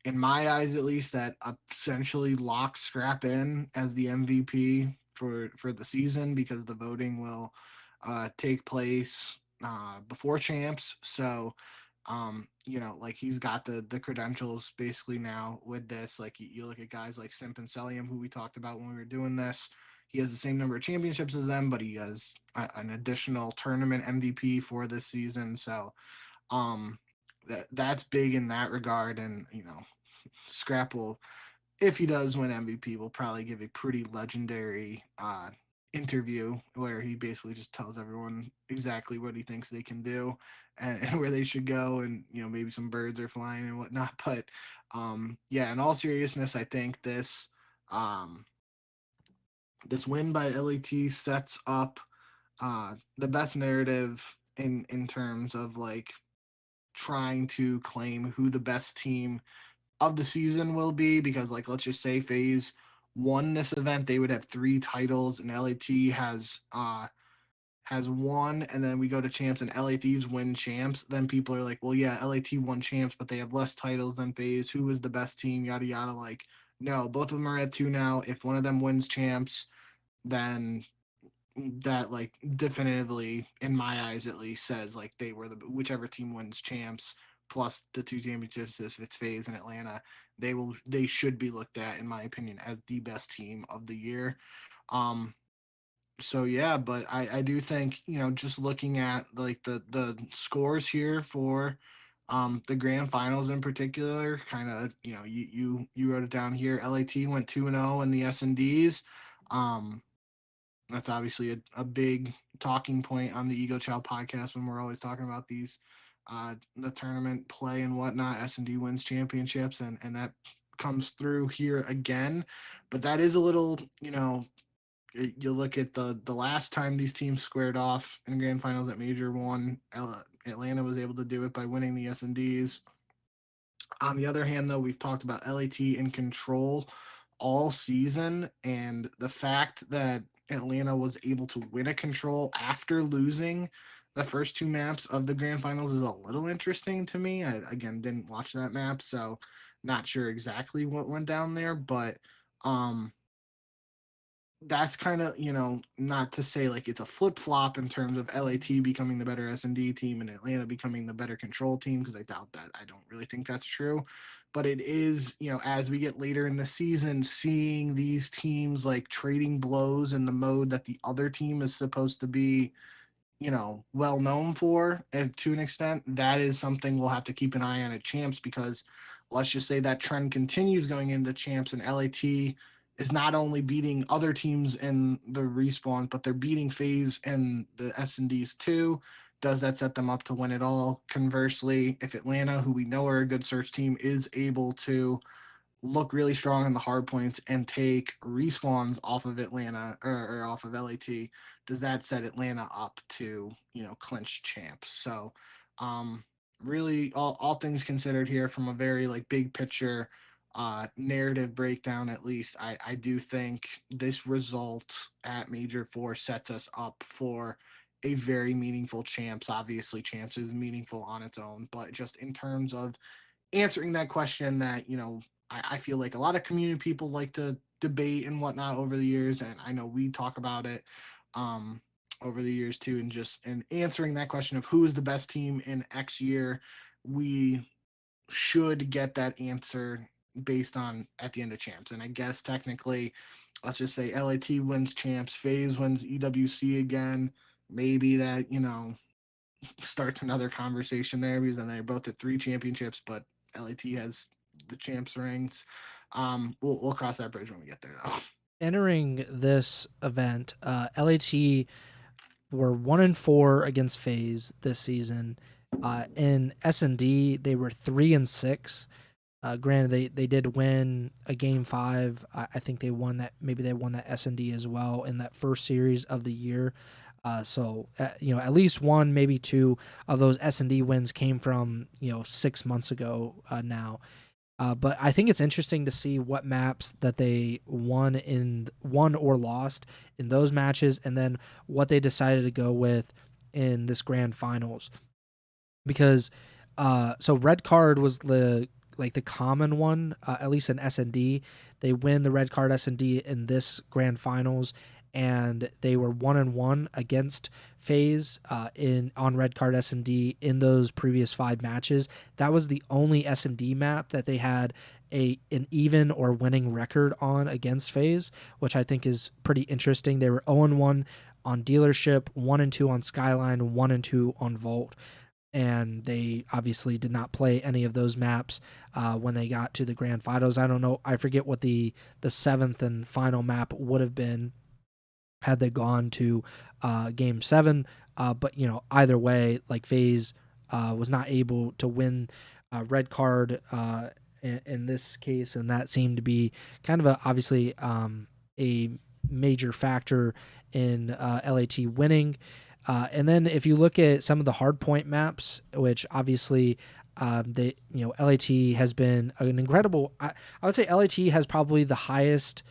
In my eyes, at least, that essentially locks Scrap in as the MVP for the season because the voting will take place before champs. So, like he's got the credentials basically now with this. Like you look at guys like Simp and Celium, who we talked about when we were doing this. He has the same number of championships as them, but he has an additional tournament MVP for this season. So, that's big in that regard. And Scrap will, if he does win MVP, will probably give a pretty legendary interview where he basically just tells everyone exactly what he thinks they can do and where they should go, and maybe some birds are flying and whatnot. But yeah, in all seriousness, I think um, this win by LAT sets up the best narrative in terms of like trying to claim who the best team of the season will be, because like let's just say FaZe won this event, they would have 3 titles, and LAT has one, and then we go to champs and LA Thieves win champs, then people are like, well, yeah, LAT won champs, but they have less titles than FaZe. Who was the best team? Yada yada. Like, no, both of them are at 2 now. If one of them wins champs, then that like definitively, in my eyes at least, says like they were the whichever team wins champs plus the 2 championships, if it's FaZe and Atlanta, they should be looked at, in my opinion, as the best team of the year. Um, so yeah, but I do think, just looking at like the scores here for the grand finals in particular, kind of, you wrote it down here. LAT went 2-0 in the S&Ds. um that's obviously a big talking point on the Ego Chall podcast when we're always talking about these the tournament play and whatnot. S&D wins championships, and that comes through here again. But that is a little, you look at the last time these teams squared off in grand finals at Major One, Atlanta was able to do it by winning the S&Ds. On the other hand, though, we've talked about LAT in control all season, and the fact that Atlanta was able to win a control after losing the first 2 maps of the grand finals is a little interesting to me. I, again, didn't watch that map, so not sure exactly what went down there, but um that's kind of, not to say like it's a flip flop in terms of LAT becoming the better S&D team and Atlanta becoming the better control team, because I doubt that. I don't really think that's true. But it is, as we get later in the season, seeing these teams like trading blows in the mode that the other team is supposed to be, well known for, and to an extent, that is something we'll have to keep an eye on at champs, because let's just say that trend continues going into champs, and LAT is not only beating other teams in the respawns, but they're beating FaZe and the S&Ds too. Does that set them up to win it all? Conversely, if Atlanta, who we know are a good search team, is able to look really strong in the hard points and take respawns off of Atlanta, or off of LAT, does that set Atlanta up to, clinch champs? So, um, really, all things considered here, from a very like big picture narrative breakdown, at least, I do think this result at Major 4 sets us up for a very meaningful champs. Obviously, champs is meaningful on its own, but just in terms of answering that question that, I feel like a lot of community people like to debate and whatnot over the years, and I know we talk about it um, over the years too, and just in answering that question of who is the best team in X year, we should get that answer based on at the end of champs. And I guess technically, let's just say LAT wins champs, FaZe wins EWC again. Maybe that, starts another conversation there, because then they're both at 3 championships, but LAT has the champs rings. We'll cross that bridge when we get there, though. Entering this event, LAT were 1-4 against FaZe this season. In S&D, they were 3-6. Granted, they did win a game 5. I think they won that. Maybe they won that S&D as well in that first series of the year. So at least 1, maybe 2 of those S&D wins came from 6 months ago now. But I think it's interesting to see what maps that they won or lost in those matches, and then what they decided to go with in this grand finals. Because so red card was the common one, at least in S&D. They win the red card S&D in this grand finals, and they were 1-1 against FaZe on red card S&D in those previous 5 matches. That was the only S&D map that they had an even or winning record on against FaZe, which I think is pretty interesting. They were 0-1 on Dealership, 1-2 on Skyline, 1-2 on Vault. And they obviously did not play any of those maps when they got to the grand finals. I don't know. I forget what the 7th and final map would have been had they gone to game 7. But, either way, like FaZe was not able to win red card in this case. And that seemed to be kind of obviously a major factor in LAT winning. And then if you look at some of the hardpoint maps, which obviously LAT has been an incredible. I would say LAT has probably the highest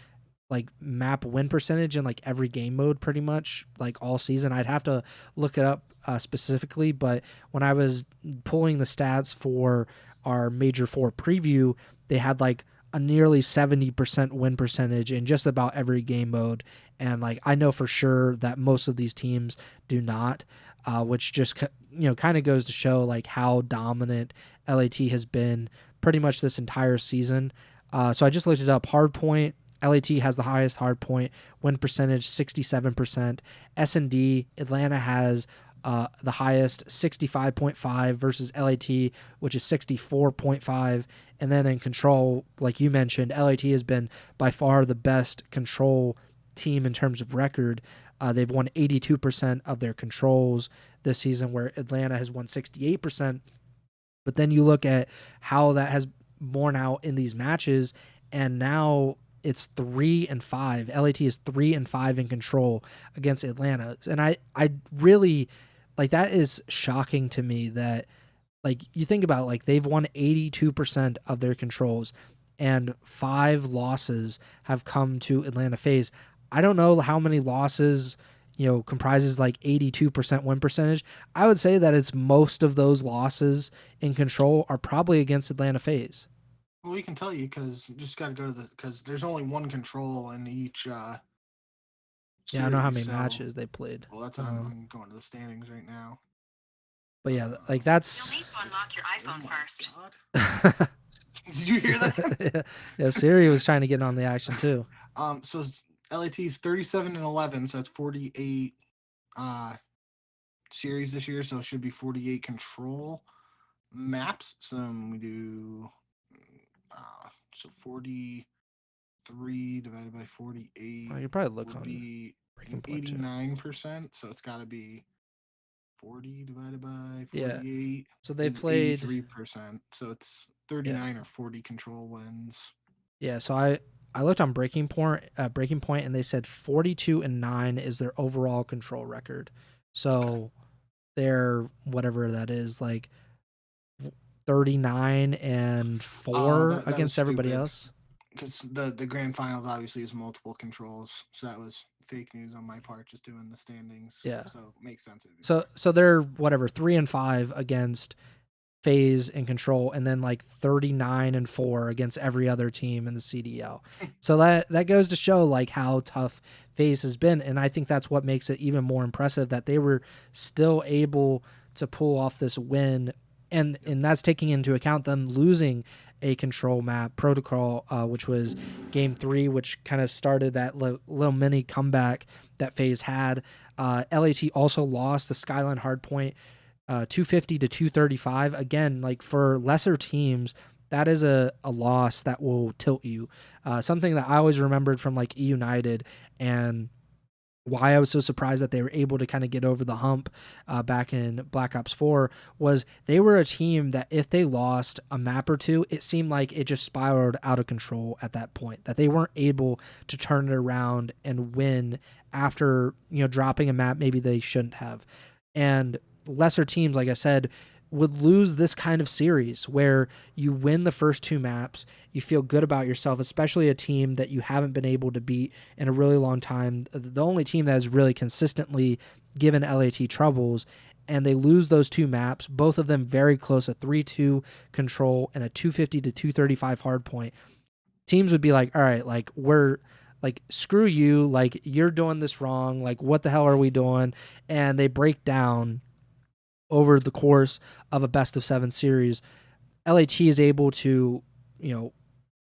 like map win percentage in like every game mode pretty much like all season. I'd have to look it up specifically, but when I was pulling the stats for our Major 4 preview, they had like a nearly 70% win percentage in just about every game mode. And like I know for sure that most of these teams do not, which just kind of goes to show like how dominant LAT has been pretty much this entire season. So I just looked it up. Hardpoint, LAT has the highest hardpoint win percentage, 67%. S&D, Atlanta has the highest, 65.5 versus LAT, which is 64.5. And then in control, like you mentioned, LAT has been by far the best control team in terms of record. They've won 82% of their controls this season, where Atlanta has won 68%. But then you look at how that has borne out in these matches, and now it's 3-5. LAT is 3-5 in control against Atlanta. And I really like that is shocking to me that like you think about like they've won 82% of their controls and 5 losses have come to Atlanta FaZe. I don't know how many losses, comprises like 82% win percentage. I would say that it's most of those losses in control are probably against Atlanta FaZe. Well, we can tell you because you just got to go to because there's only one control in each series, I don't know how many matches they played. Well, that's I'm going to the standings right now. But yeah, like that's. You'll need to unlock your iPhone first. Did you hear that? Yeah, Siri was trying to get on the action too. So LAT is 37-11, so that's 48 series this year, so it should be 48 control maps. So we do so 43 divided by 48. You probably look on be 89%, so it's got to be 40 divided by 48. Yeah. So they played 83%, so it's 39 or 40 control wins. Yeah, so I looked on Breaking Point, and they said 42-9 is their overall control record. So they're whatever that is, like 39-4 against everybody else. Because the grand finals obviously is multiple controls, so that was fake news on my part, just doing the standings. Yeah, so it makes sense. So they're whatever 3-5 against FaZe in control, and then like 39-4 against every other team in the CDL. So that goes to show like how tough FaZe has been, and I think that's what makes it even more impressive that they were still able to pull off this win, and that's taking into account them losing a control map protocol, which was game 3, which kind of started that little mini comeback that FaZe had. LAT also lost the Skyline hardpoint 250 to 235. Again, like for lesser teams, that is a loss that will tilt you. Something that I always remembered from like E United, and why I was so surprised that they were able to kind of get over the hump back in Black Ops 4 was they were a team that if they lost a map or two, it seemed like it just spiraled out of control at that point, that they weren't able to turn it around and win after, dropping a map maybe they shouldn't have. And lesser teams, like I said, would lose this kind of series where you win the first 2 maps, you feel good about yourself, especially a team that you haven't been able to beat in a really long time. The only team that has really consistently given LAT troubles, and they lose those 2 maps, both of them very close, a 3-2 control and a 250 to 235 hard point. Teams would be like, all right, like we're like, screw you, like you're doing this wrong, like what the hell are we doing? And they break down over the course of a best of 7 series. LAT is able to,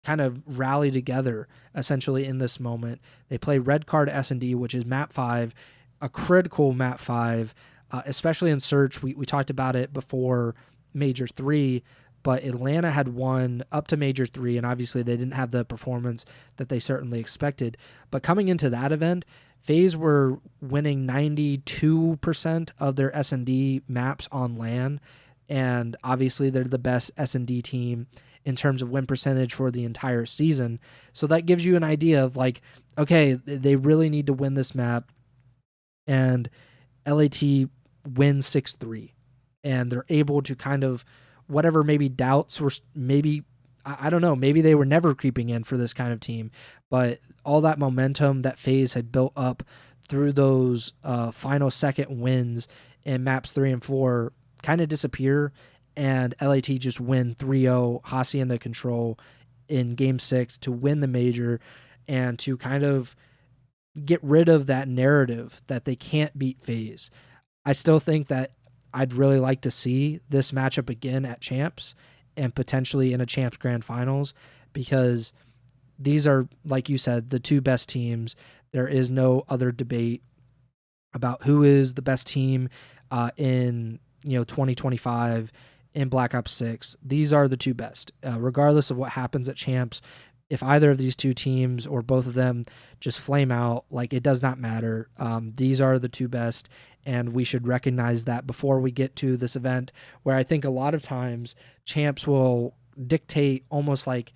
kind of rally together essentially in this moment. They play Red Card S&D, which is map 5, a critical map 5, especially in search. We talked about it before Major 3, but Atlanta had won up to Major 3, and obviously they didn't have the performance that they certainly expected. But coming into that event, FaZe were winning 92% of their S&D maps on LAN, and obviously they're the best S&D team in terms of win percentage for the entire season. So that gives you an idea of like, okay, they really need to win this map, and LAT wins 6-3, and they're able to kind of, whatever maybe doubts were maybe I don't know, maybe they were never creeping in for this kind of team, but all that momentum that FaZe had built up through those final second wins in maps 3 and 4 kind of disappear, and LAT just win 3-0 Hacienda Control in Game 6 to win the major and to kind of get rid of that narrative that they can't beat FaZe. I still think that I'd really like to see this matchup again at Champs and potentially in a Champs Grand Finals, because these are, like you said, the two best teams. There is no other debate about who is the best team in 2025 in Black Ops 6. These are the two best. Regardless of what happens at Champs, if either of these two teams or both of them just flame out, like, it does not matter. These are the two best, and we should recognize that before we get to this event, where I think a lot of times Champs will dictate almost like,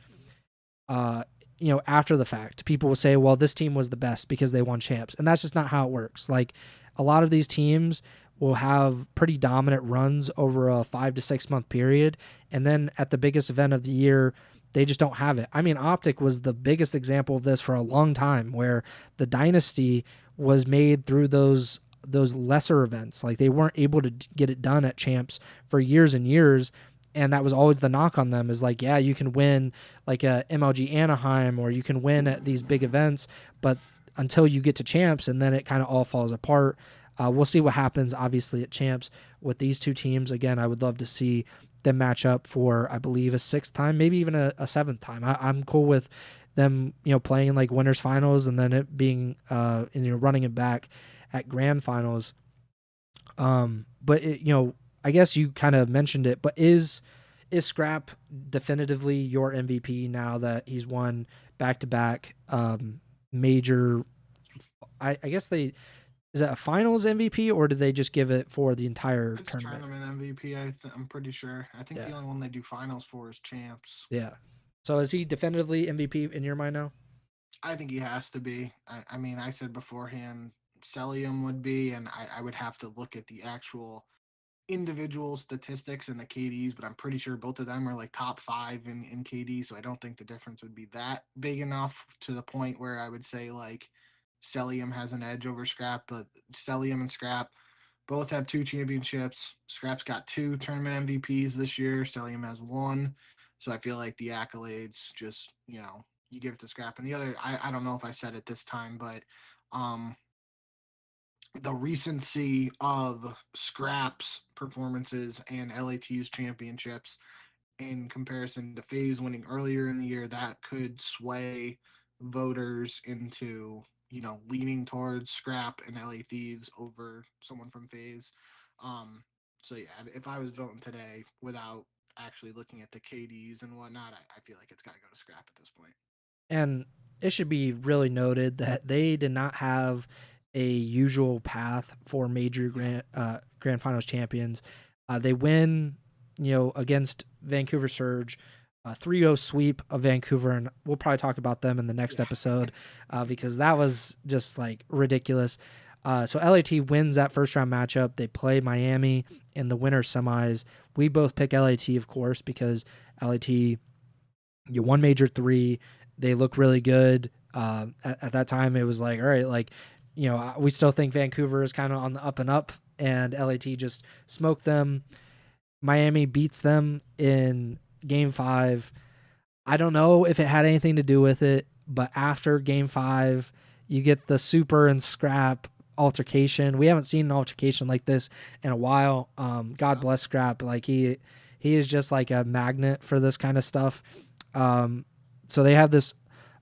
after the fact. People will say, well, this team was the best because they won Champs, and that's just not how it works. Like, a lot of these teams will have pretty dominant runs over a 5 to 6 month period, and then at the biggest event of the year, they just don't have it. I mean, OpTic was the biggest example of this for a long time, where the dynasty was made through those lesser events. Like, they weren't able to get it done at Champs for years and years, and that was always the knock on them, is like, yeah, you can win like a MLG Anaheim, or you can win at these big events, but until you get to Champs, and then it kind of all falls apart. We'll see what happens, obviously, at Champs with these two teams. Again, I would love to see them match up for, I believe, a 6th time, maybe even a 7th time. I'm cool with them, playing in like winners finals, and then it being, running it back at grand finals. But I guess you kind of mentioned it, but is Scrap definitively your MVP now that he's won back-to-back major? I guess is that a finals MVP, or did they just give it for the entire tournament? Tournament MVP, I'm pretty sure. I think the only one they do finals for is Champs. Yeah. So is he definitively MVP in your mind now? I think he has to be. I mean, I said beforehand Celium would be, and I would have to look at the actual individual statistics and the KDs, but I'm pretty sure both of them are like top 5 in KD, so I don't think the difference would be that big enough to the point where I would say like Celium has an edge over Scrap. But Celium and Scrap both have 2 championships. Scrap's got 2 tournament MVPs this year. Celium has 1. So I feel like the accolades just, you give it to Scrap. And the other, I don't know if I said it this time, but the recency of Scrap's performances and LAT's championships in comparison to FaZe winning earlier in the year, that could sway voters into, leaning towards Scrap and LA Thieves over someone from FaZe. So yeah, if I was voting today without actually looking at the KDs and whatnot, I feel like it's got to go to Scrap at this point. And it should be really noted that they did not have a usual path for major grand finals champions. They win, against Vancouver Surge, 3-0 sweep of Vancouver, and we'll probably talk about them in the next episode because that was just like ridiculous. So LAT wins that first round matchup. They play Miami in the winner semis. We both pick LAT, of course, because LAT, you won Major 3. They look really good. At that time, it was like, all right, like, we still think Vancouver is kind of on the up and up, and LAT just smoked them. Miami beats them in Game 5. I don't know if it had anything to do with it, but after Game 5, you get the Super and Scrap altercation. We haven't seen an altercation like this in a while. God bless Scrap. Like, he is just like a magnet for this kind of stuff. So they have this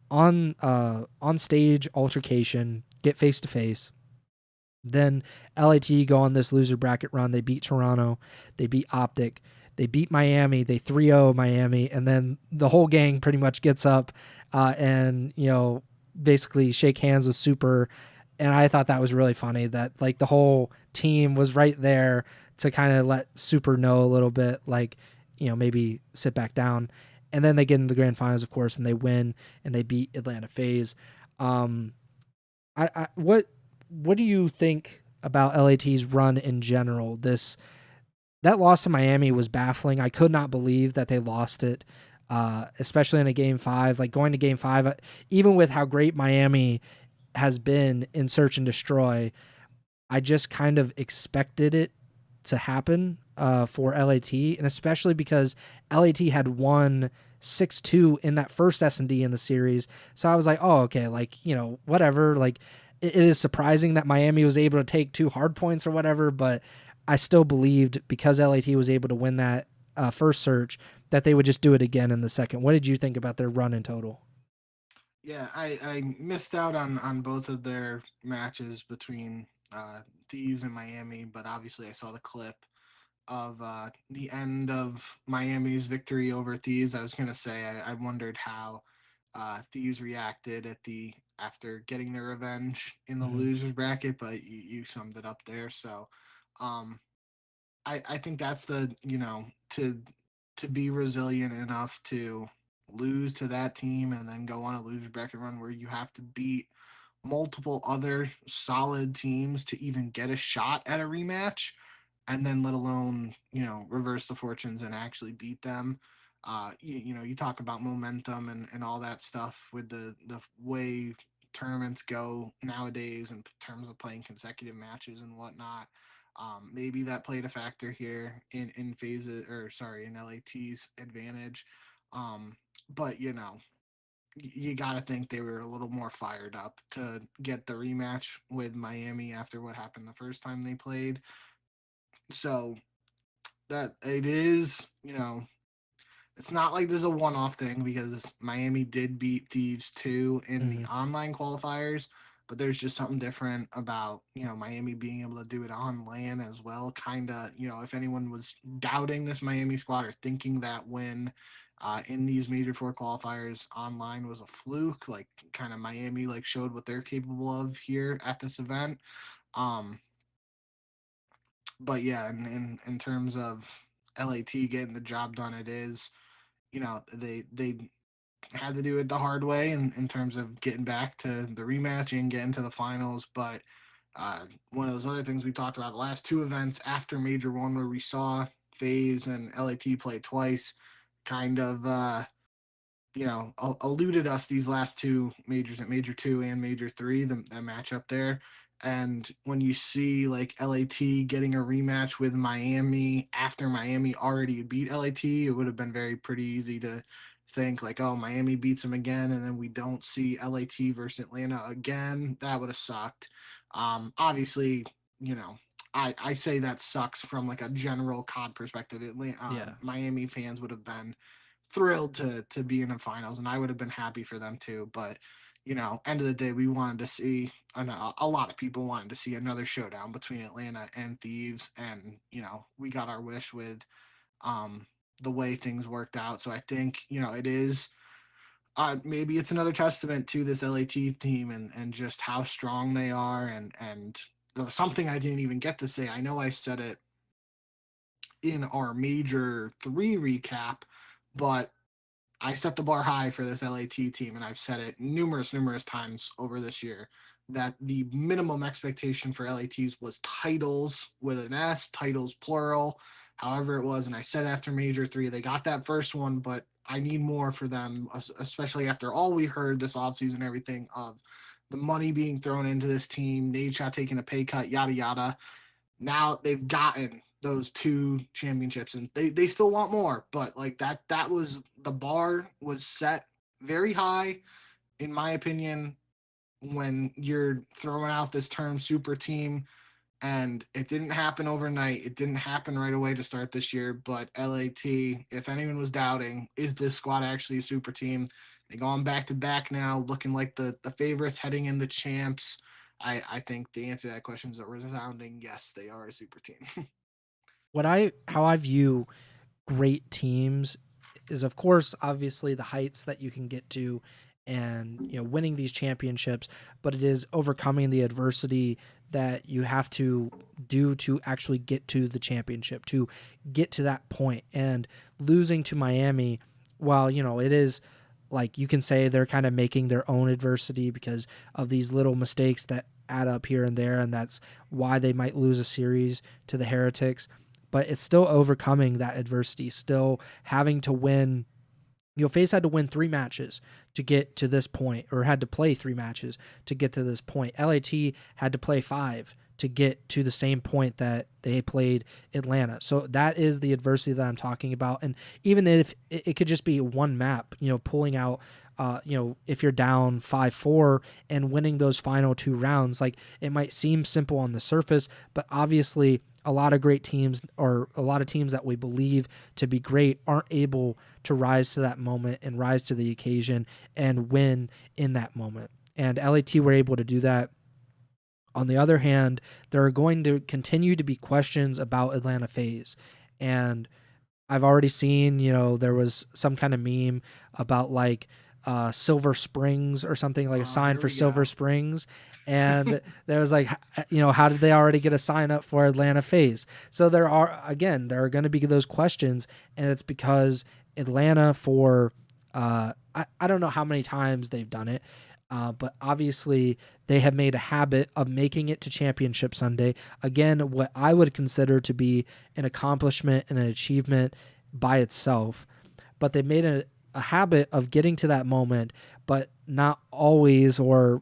on stage altercation, get face to face. Then LAT go on this loser bracket run. They beat Toronto. They beat OpTic. They beat Miami. They 3-0 Miami. And then the whole gang pretty much gets up and, basically shake hands with Super. And I thought that was really funny that like the whole team was right there to kind of let Super know a little bit, like, maybe sit back down. And then they get into the grand finals, of course, and they win and they beat Atlanta FaZe. What do you think about LAT's run in general? That loss to Miami was baffling. I could not believe that they lost it. especially in a game 5. Like going to game 5, even with how great Miami has been in search and destroy, I just kind of expected it to happen for LAT, and especially because LAT had won 6-2 in that first S&D in the series. So I was like, oh, okay, like, whatever. Like, it is surprising that Miami was able to take 2 hard points or whatever, but I still believed because LAT was able to win that first search that they would just do it again in the second. What did you think about their run in total? Yeah, I missed out on both of their matches between Thieves and Miami, but obviously I saw the clip of the end of Miami's victory over Thieves. I was gonna say I wondered how Thieves reacted after getting their revenge in the losers bracket, but you summed it up there. So um, I think that's to be resilient enough to lose to that team and then go on a losers bracket run where you have to beat multiple other solid teams to even get a shot at a rematch, and then let alone reverse the fortunes and actually beat them. You talk about momentum and all that stuff with the way tournaments go nowadays in terms of playing consecutive matches and whatnot. Maybe that played a factor here in phases, or sorry, in LAT's advantage. But you got to think they were a little more fired up to get the rematch with Miami after what happened the first time they played. So that it is, it's not like this is a one-off thing because Miami did beat Thieves too in the online qualifiers, but there's just something different about, Miami being able to do it on LAN as well. Kind of, if anyone was doubting this Miami squad or thinking that win in these Major 4 qualifiers online was a fluke, like kind of Miami like showed what they're capable of here at this event. But yeah, in terms of LAT getting the job done, it is, they had to do it the hard way in terms of getting back to the rematch and getting to the finals. But one of those other things we talked about, the last 2 events after Major 1 where we saw FaZe and LAT play twice, kind of eluded us these last 2 majors, at Major 2 and Major 3, that matchup there. And when you see like LAT getting a rematch with Miami after Miami already beat LAT, it would have been pretty easy to think like, oh, Miami beats them again, and then we don't see LAT versus Atlanta again. That would have sucked. Obviously, I say that sucks from like a general COD perspective. Miami fans would have been thrilled to be in the finals, and I would have been happy for them too. But end of the day, we wanted to see, a lot of people wanted to see another showdown between Atlanta and Thieves, and we got our wish with the way things worked out. So I think it is. Maybe it's another testament to this LAT team and just how strong they are, and something I didn't even get to say. I know I said it in our Major 3 recap, but I set the bar high for this LAT team, and I've said it numerous times over this year that the minimum expectation for LATs was titles with an S, titles plural, however it was. And I said after Major 3, they got that first one, but I need more for them, especially after all we heard this offseason, everything of the money being thrown into this team, Nadeshot taking a pay cut, yada, yada. Now they've gotten those 2 championships, and they still want more, but like that was, the bar was set very high, in my opinion, when you're throwing out this term super team. And it didn't happen overnight. It didn't happen right away to start this year. But LAT, if anyone was doubting, is this squad actually a super team? They've gone back to back now, looking like the favorites heading in the champs. I think the answer to that question is a resounding yes, they are a super team. How I view great teams is, of course, obviously the heights that you can get to and winning these championships, but it is overcoming the adversity that you have to do to actually get to the championship, to get to that point. And losing to Miami, while it is like, you can say they're kind of making their own adversity because of these little mistakes that add up here and there, and that's why they might lose a series to the Heretics. But it's still overcoming that adversity, still having to win FaZe had to win 3 matches to get to this point, or had to play 3 matches to get to this point. LAT had to play 5 to get to the same point that they played Atlanta. So that is the adversity that I'm talking about. And even if it could just be one map, pulling out, if you're down 5-4 and winning those final 2 rounds, like, it might seem simple on the surface, but obviously a lot of great teams, or a lot of teams that we believe to be great, aren't able to rise to that moment and rise to the occasion and win in that moment. And LAT were able to do that. On the other hand, there are going to continue to be questions about Atlanta FaZe. And I've already seen, there was some kind of meme about like Silver Springs or something, like a sign for Silver Springs. And there was like, how did they already get a sign up for Atlanta FaZe? So there are going to be those questions. And it's because Atlanta, for, I don't know how many times they've done it, but obviously they have made a habit of making it to Championship Sunday. Again, what I would consider to be an accomplishment and an achievement by itself. But they made a habit of getting to that moment, but not always, or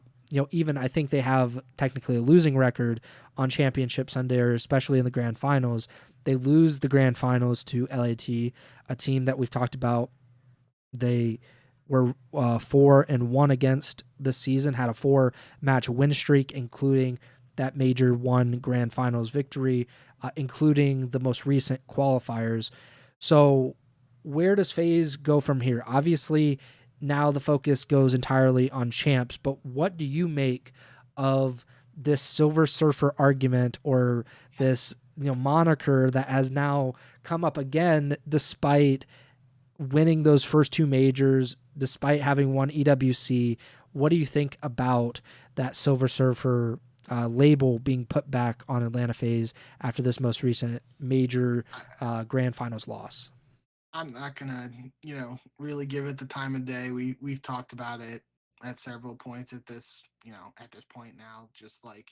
even, I think they have technically a losing record on Championship Sunday, or especially in the grand finals. They lose the grand finals to LAT, a team that we've talked about. They were 4-1 against this season, had a 4-match win streak, including that major 1 grand finals victory, including the most recent qualifiers. So where does FaZe go from here? Obviously, now the focus goes entirely on champs, but what do you make of this Silver Surfer argument, or this moniker that has now come up again despite winning those first 2 majors, despite having won EWC? What do you think about that Silver Surfer label being put back on Atlanta FaZe after this most recent major grand finals loss? I'm not gonna, really give it the time of day. We've talked about it at several points at this, at this point now. Just like,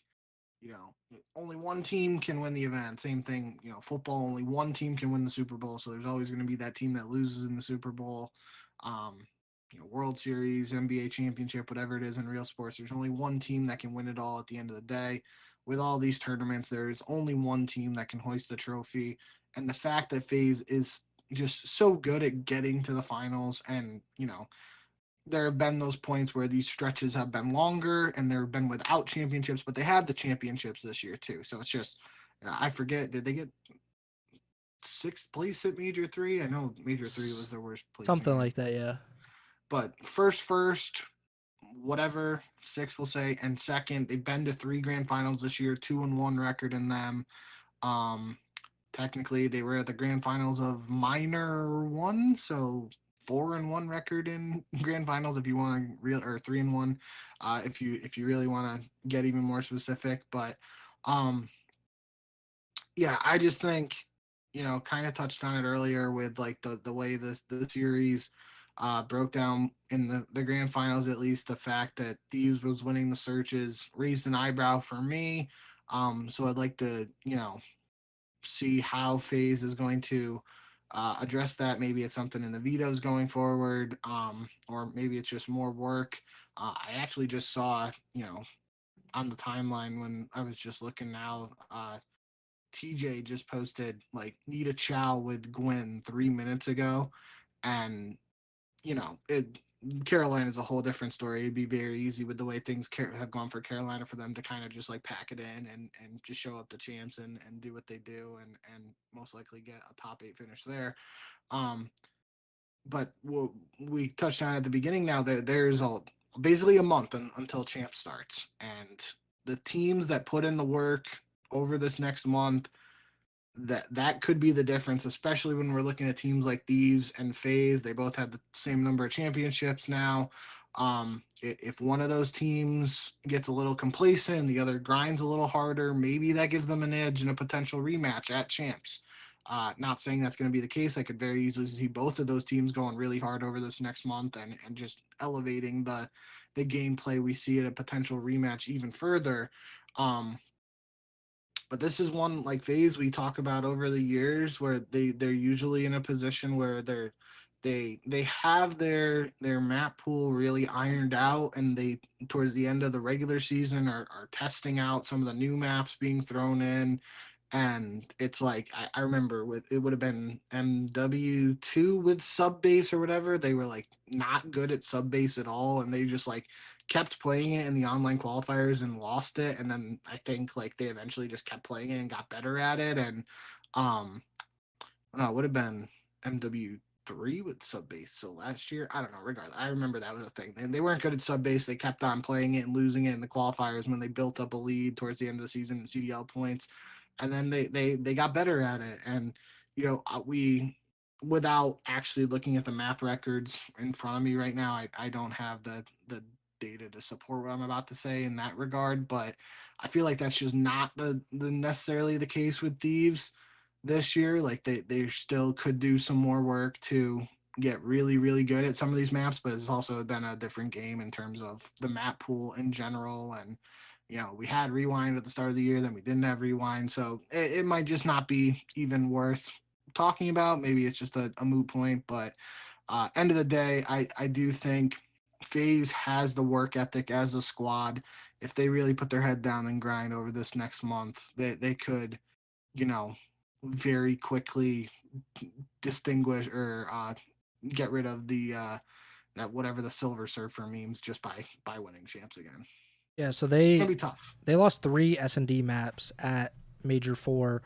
only one team can win the event. Same thing, football. Only one team can win the Super Bowl. So there's always going to be that team that loses in the Super Bowl. World Series, NBA championship, whatever it is in real sports. There's only one team that can win it all at the end of the day. With all these tournaments, there's only one team that can hoist the trophy. And the fact that FaZe is just so good at getting to the finals, and there have been those points where these stretches have been longer and there have been without championships, but they had the championships this year too. So it's just, I forget, did they get 6th place at Major 3? I know Major 3 was their worst place. Something like that, yeah. But first, whatever, 6 we'll say, and second, they've been to 3 grand finals this year, 2-1 record in them. Technically, they were at the grand finals of Minor 1, so 4-1 record in grand finals if you want to or 3-1 if you really want to get even more specific. But yeah, I just think, kind of touched on it earlier with like the way the series broke down in the grand finals. At least the fact that Thieves was winning the searches raised an eyebrow for me. So I'd like to see how FaZe is going to address that. Maybe it's something in the vetoes going forward, or maybe it's just more work. I actually just saw, on the timeline when I was just looking now, TJ just posted like Ego Chall with Gwen 3 minutes ago, and Carolina is a whole different story. It'd be very easy with the way things have gone for Carolina for them to kind of just like pack it in and just show up to champs and do what they do and most likely get a top 8 finish there. But we touched on at the beginning now that there's basically a month until champ starts, and the teams that put in the work over this next month, that could be the difference, especially when we're looking at teams like Thieves and FaZe. They both have the same number of championships now. If one of those teams gets a little complacent and the other grinds a little harder, maybe that gives them an edge in a potential rematch at champs. Not saying that's going to be the case. I could very easily see both of those teams going really hard over this next month and just elevating the gameplay we see at a potential rematch even further. But this is one like FaZe we talk about over the years where they're usually in a position where they're they have their map pool really ironed out, and they towards the end of the regular season are testing out some of the new maps being thrown in. And it's like I remember with it would have been MW2 with sub base or whatever. They were like not good at sub base at all, and they just like kept playing it in the online qualifiers and lost it. And then I think like they eventually just kept playing it and got better at it. And no, it would have been MW3 with sub base. So last year, I don't know. Regardless, I remember that was a thing. And they weren't good at sub base. They kept on playing it and losing it in the qualifiers when they built up a lead towards the end of the season in CDL points. And then they got better at it. And we, without actually looking at the map records in front of me right now, I don't have the data to support what I'm about to say in that regard. But I feel like that's just not the necessarily the case with Thieves this year. Like they still could do some more work to get really, really good at some of these maps, but it's also been a different game in terms of the map pool in general. And we had rewind at the start of the year, then we didn't have rewind. So it might just not be even worth talking about. Maybe it's just a moot point, but end of the day, I do think FaZe has the work ethic as a squad. If they really put their head down and grind over this next month, they could, very quickly distinguish or get rid of the that whatever the Silver Surfer memes just by winning champs again. Yeah, so It's gonna be tough. They lost 3 S&D maps at Major 4.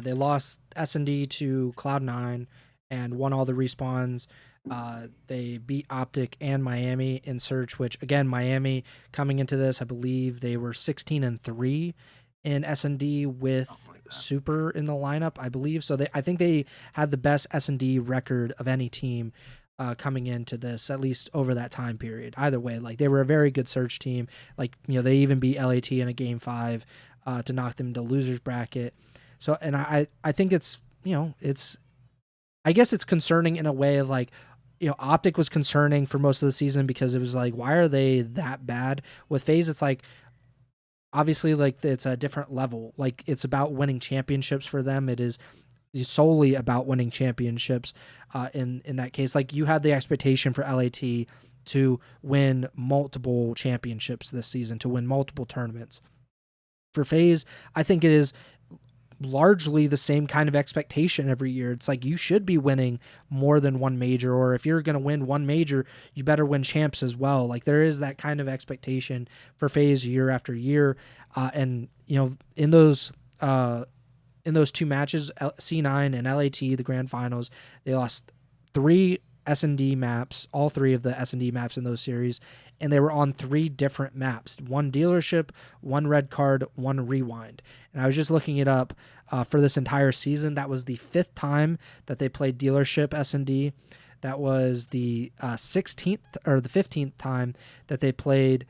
They lost S&D to Cloud9 and won all the respawns. They beat OpTic and Miami in Search, which again, Miami coming into this, I believe they were 16-3 in S&D with Super in the lineup, I believe. So I think they had the best S&D record of any team coming into this, at least over that time period. Either way, like they were a very good Search team. Like, they even beat LAT in a game 5 to knock them into losers bracket. So, and I think it's, I guess it's concerning in a way of like, OpTic was concerning for most of the season because it was like, why are they that bad? With FaZe, it's like, obviously, like it's a different level. Like it's about winning championships for them. It is solely about winning championships. In that case, like you had the expectation for LAT to win multiple championships this season, to win multiple tournaments. For FaZe, I think it is largely the same kind of expectation every year. It's like you should be winning more than one major, or if you're going to win one major, you better win champs as well. Like there is that kind of expectation for FaZe year after year. And in those 2 matches, C9 and LAT, the grand finals, they lost 3 S&D maps, all 3 of the S&D maps in those series, and they were on 3 different maps: 1 dealership, 1 red card, 1 rewind. And I was just looking it up for this entire season. That was the 5th time that they played dealership S&D. That was the 16th or the 15th time that they played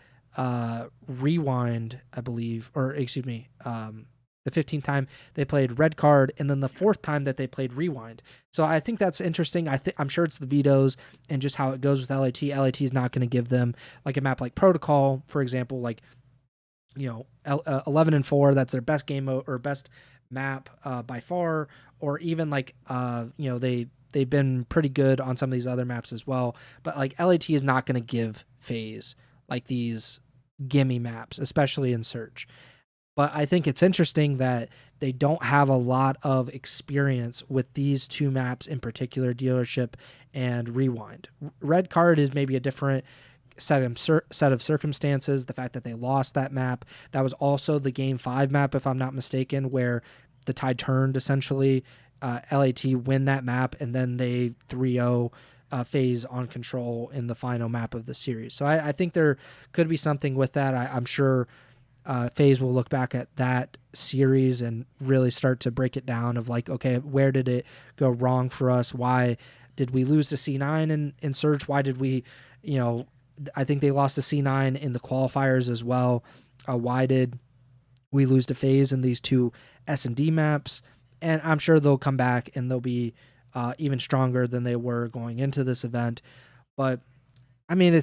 rewind, I believe, or excuse me, the 15th time they played red card, and then the 4th time that they played rewind. So I think that's interesting. I'm sure it's the vetoes and just how it goes with LAT. LAT is not going to give them like a map like Protocol, for example, like 11-4. That's their best game or best map by far. Or even like they've been pretty good on some of these other maps as well. But like LAT is not going to give FaZe like these gimme maps, especially in Search. But I think it's interesting that they don't have a lot of experience with these 2 maps in particular, dealership and rewind. Red card is maybe a different set of circumstances. The fact that they lost that map, that was also the game 5 map, if I'm not mistaken, where the tide turned essentially. LAT win that map, and then they 3-0 FaZe on control in the final map of the series. So I think there could be something with that. I'm sure FaZe will look back at that series and really start to break it down of like, okay, where did it go wrong for us? Why did we lose to C9 in Surge? Why did we, I think they lost to C9 in the qualifiers as well. Why did we lose to FaZe in these 2 S&D maps? And I'm sure they'll come back and they'll be even stronger than they were going into this event. But I mean,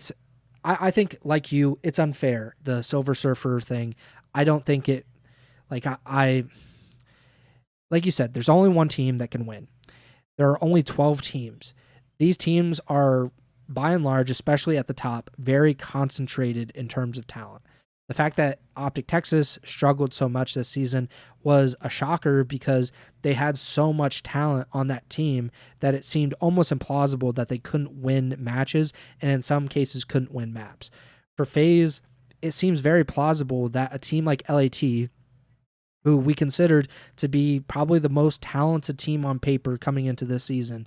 I think like you, it's unfair, the Silver Surfer thing. I don't think it, like like you said, there's only one team that can win. There are only 12 teams. these teams are, by and large, especially at the top, very concentrated in terms of talent. The fact that OpTic Texas struggled so much this season was a shocker because they had so much talent on that team that it seemed almost implausible that they couldn't win matches and in some cases couldn't win maps. For FaZe, it seems very plausible that a team like LAT, who we considered to be probably the most talented team on paper coming into this season,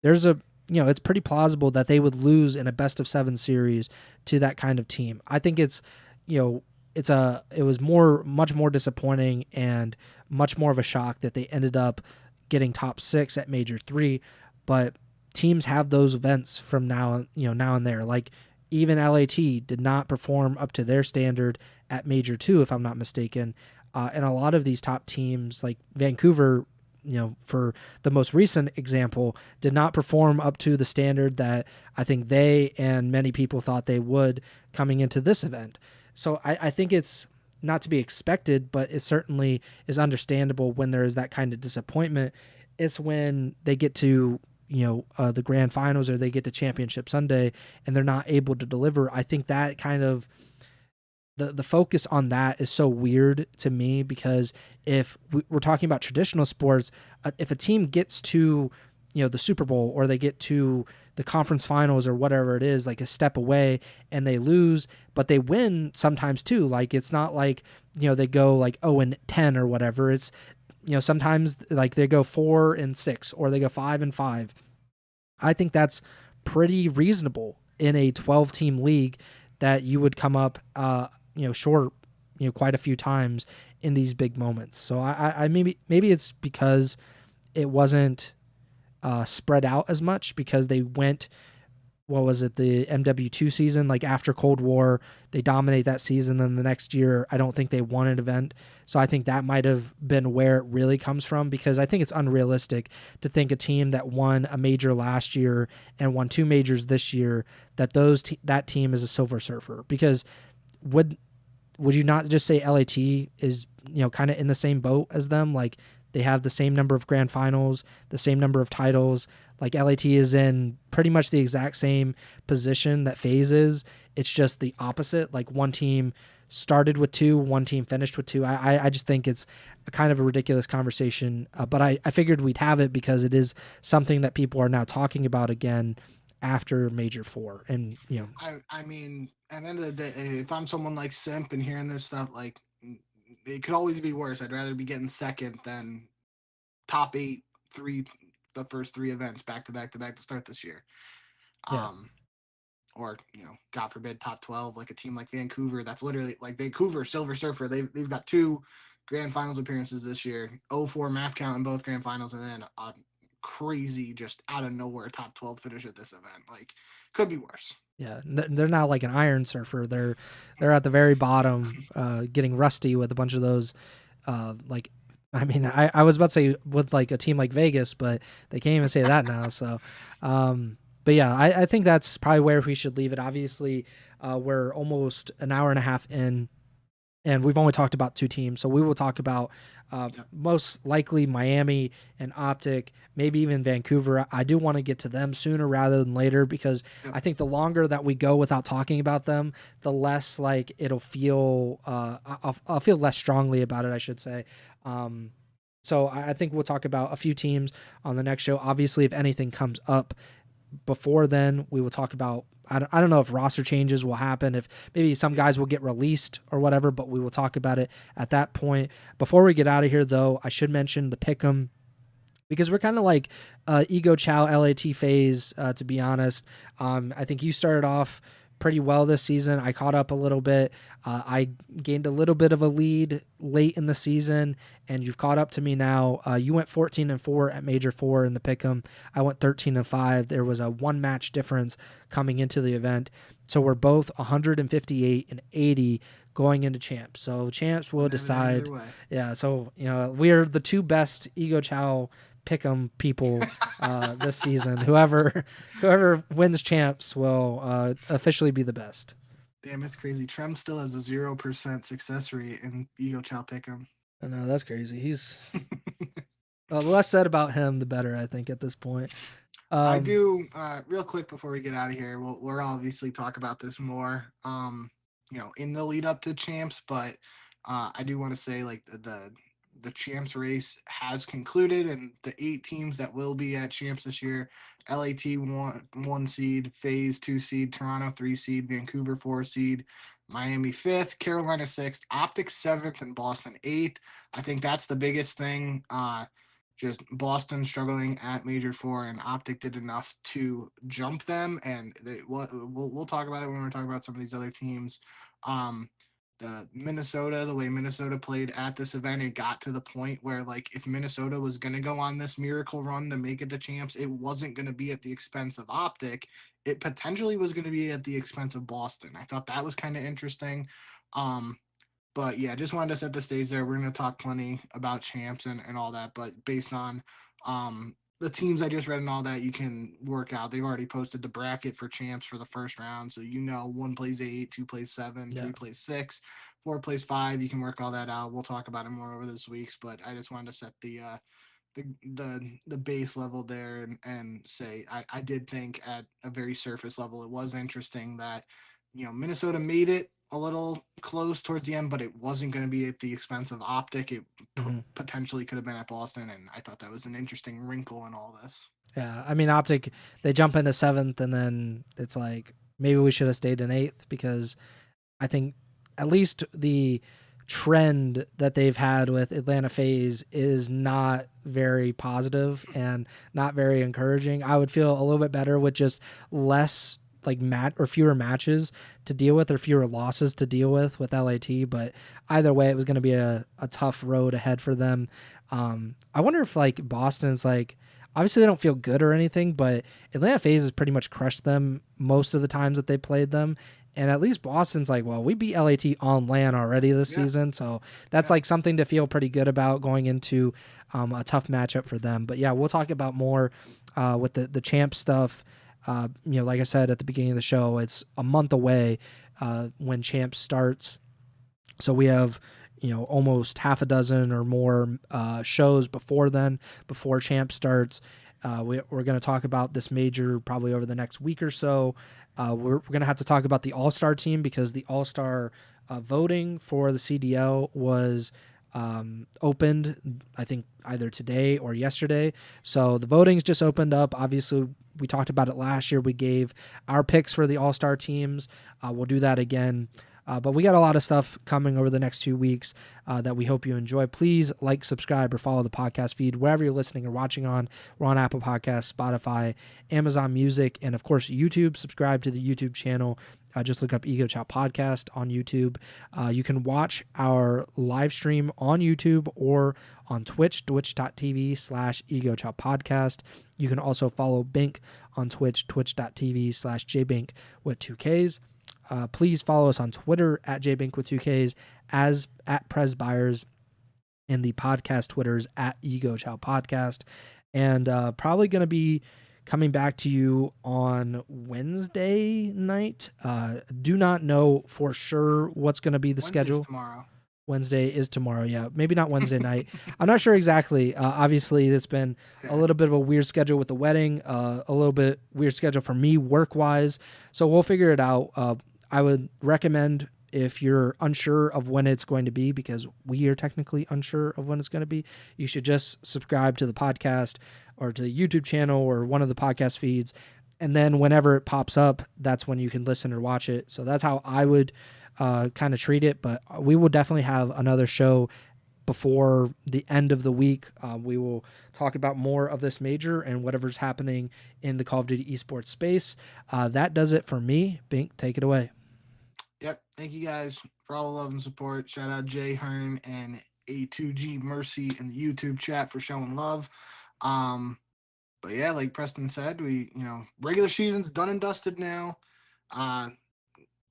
it's pretty plausible that they would lose in a best of 7 series to that kind of team. I think it was much more disappointing and much more of a shock that they ended up getting top 6 at Major 3, but teams have those events from now and there. Like even LAT did not perform up to their standard at Major 2, if I'm not mistaken. And a lot of these top teams like Vancouver, for the most recent example, did not perform up to the standard that I think they and many people thought they would coming into this event. So I think it's not to be expected, but it certainly is understandable when there is that kind of disappointment. It's when they get to the grand finals or they get to Championship Sunday and they're not able to deliver. I think that kind of the focus on that is so weird to me, because if we're talking about traditional sports, if a team gets to the Super Bowl or they get to the conference finals or whatever it is, like a step away, and they lose, but they win sometimes too. Like it's not like they go like 0-10 or whatever. It's sometimes like they go 4-6 or they go 5-5. I think that's pretty reasonable in a 12-team league that you would come up short quite a few times in these big moments. So I maybe it's because it wasn't spread out as much, because they went, what was it, the MW2 season, like after Cold War, they dominate that season. Then the next year, I don't think they won an event. So I think that might have been where it really comes from, because I think it's unrealistic to think a team that won a major last year and won 2 majors this year, that that team is a Silver Surfer. Because would you not just say LAT is kind of in the same boat as them? Like they have the same number of grand finals, the same number of titles. Like LAT is in pretty much the exact same position that FaZe is. It's just the opposite. Like one team started with 2, one team finished with 2. I just think it's a kind of a ridiculous conversation, but I figured we'd have it because it is something that people are now talking about again after Major 4. And I mean, at the end of the day, if I'm someone like Simp and hearing this stuff, like it could always be worse. I'd rather be getting second than top 8 the first 3 events back to back to start this year. Yeah. Or God forbid, top 12, like a team like Vancouver. That's literally like Vancouver Silver Surfer. They've got 2 grand finals appearances this year, 0-4 map count in both grand finals, and then a crazy, just out of nowhere top 12 finish at this event. Like, could be worse. Yeah, they're not like an Iron Surfer. They're at the very bottom, getting rusty with a bunch of those. I was about to say with like a team like Vegas, but they can't even say that now. So, but yeah, I think that's probably where we should leave it. Obviously, we're almost an hour and a half in, and we've only talked about 2 teams. So we will talk about most likely Miami and OpTic, maybe even Vancouver. I do want to get to them sooner rather than later, because I think the longer that we go without talking about them, the less like it'll feel, I'll feel less strongly about it, I should say. So I think we'll talk about a few teams on the next show. Obviously, if anything comes up before then, we will talk about, I don't know if roster changes will happen, if maybe some guys will get released or whatever, but we will talk about it at that point. Before we get out of here, though, I should mention the Pick'em, because we're kind of like Ego Chall LAT FaZe, to be honest. I think you started off pretty well this season. I caught up a little bit. I gained a little bit of a lead late in the season, and you've caught up to me now. You went 14-4 at Major 4 in the Pick'em. I went 13-5. There was a 1 match difference coming into the event. So we're both 158 and 80 going into champs. So champs will decide. Yeah. So, we are the 2 best Ego Chall Pick'em people this season. Whoever wins champs will officially be the best. Damn, it's crazy. Trem still has a 0% success rate in Ego Chall Pick'em. I know, that's crazy. He's the less said about him, the better, I think, at this point. I um, do real quick before we get out of here. We'll obviously talk about this more, in the lead up to champs. But I do want to say like the champs race has concluded, and the 8 teams that will be at champs this year: LAT one seed, FaZe 2 seed, Toronto 3 seed, Vancouver 4 seed, Miami fifth, Carolina sixth, OpTic seventh, and Boston eighth. I think that's the biggest thing. Just Boston struggling at Major Four, and OpTic did enough to jump them. And we'll talk about it when we're talking about some of these other teams. The way Minnesota played at this event, it got to the point where, like, if Minnesota was going to go on this miracle run to make it the champs, it wasn't going to be at the expense of OpTic. It potentially was going to be at the expense of Boston. I thought that was kind of interesting. But yeah, just wanted to set the stage there. We're going to talk plenty about champs and all that, but based on the teams I just read and all that, you can work out. They've already posted the bracket for champs for the first round. So, 1 plays 8, 2 plays 7, yeah. 3 plays 6, 4 plays 5. You can work all that out. We'll talk about it more over this week's, but I just wanted to set the base level there and say I did think at a very surface level it was interesting that Minnesota made it a little close towards the end, but it wasn't going to be at the expense of OpTic. It potentially could have been at Boston, and I thought that was an interesting wrinkle in all this. Yeah, I mean, OpTic, they jump into 7th, and then it's like maybe we should have stayed in 8th, because I think at least the trend that they've had with Atlanta FaZe is not very positive and not very encouraging. I would feel a little bit better with just less fewer matches to deal with, or fewer losses to deal with LAT, but either way it was going to be a tough road ahead for them. I wonder if Boston's obviously they don't feel good or anything, but Atlanta FaZe has pretty much crushed them most of the times that they played them. And at least Boston's well, we beat LAT on LAN already this season, so that's something to feel pretty good about going into a tough matchup for them. But yeah, we'll talk about more with the champ stuff. Like I said at the beginning of the show, it's a month away when champs starts. So we have, almost half a dozen or more shows before then, before champ starts. We're going to talk about this major probably over the next week or so. We're going to have to talk about the All-Star team, because the All-Star voting for the CDL was opened, I think, either today or yesterday. So the voting's just opened up. Obviously, we talked about it last year. We gave our picks for the All-Star teams. We'll do that again. But we got a lot of stuff coming over the next 2 weeks that we hope you enjoy. Please like, subscribe, or follow the podcast feed wherever you're listening or watching on. We're on Apple Podcasts, Spotify, Amazon Music, and of course YouTube. Subscribe to the YouTube channel. Just look up Ego Chall Podcast on YouTube. You can watch our live stream on YouTube or on Twitch, twitch.tv/Ego Chall Podcast. You can also follow Bink on Twitch, twitch.tv/jbink with 2Ks. Please follow us on Twitter at jbink with 2Ks, as at Preston Byers, and the podcast Twitters at Ego Chall Podcast. And probably going to be coming back to you on Wednesday night. Do not know for sure what's going to be the schedule. Tomorrow. Wednesday is tomorrow. Yeah, maybe not Wednesday night. I'm not sure exactly. Obviously, it's been a little bit of a weird schedule with the wedding, a little bit weird schedule for me work-wise. So we'll figure it out. I would recommend, if you're unsure of when it's going to be, because we are technically unsure of when it's going to be, you should just subscribe to the podcast or to the YouTube channel or one of the podcast feeds. And then whenever it pops up, that's when you can listen or watch it. So that's how I would kind of treat it. But we will definitely have another show before the end of the week. We will talk about more of this major and whatever's happening in the Call of Duty esports space. That does it for me. Bink, take it away. Yep. Thank you guys for all the love and support. Shout out Jay Hearn and A2G Mercy in the YouTube chat for showing love. But yeah, like Preston said, we, regular season's done and dusted now.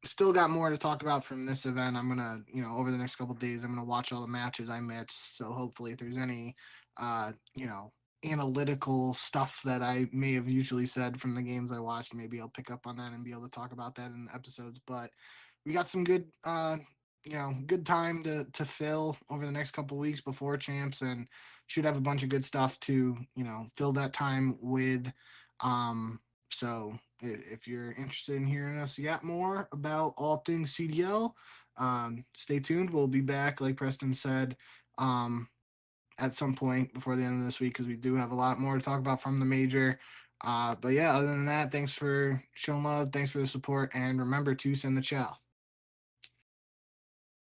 Still got more to talk about from this event. I'm gonna, over the next couple of days, I'm gonna watch all the matches I missed. So hopefully, if there's any, analytical stuff that I may have usually said from the games I watched, maybe I'll pick up on that and be able to talk about that in the episodes. But we got some good, good time to fill over the next couple of weeks before champs, and should have a bunch of good stuff to, fill that time with. So if you're interested in hearing us yet more about all things CDL, stay tuned. We'll be back, like Preston said, at some point before the end of this week because we do have a lot more to talk about from the major. But yeah, other than that, thanks for showing love. Thanks for the support. And remember to send the chow.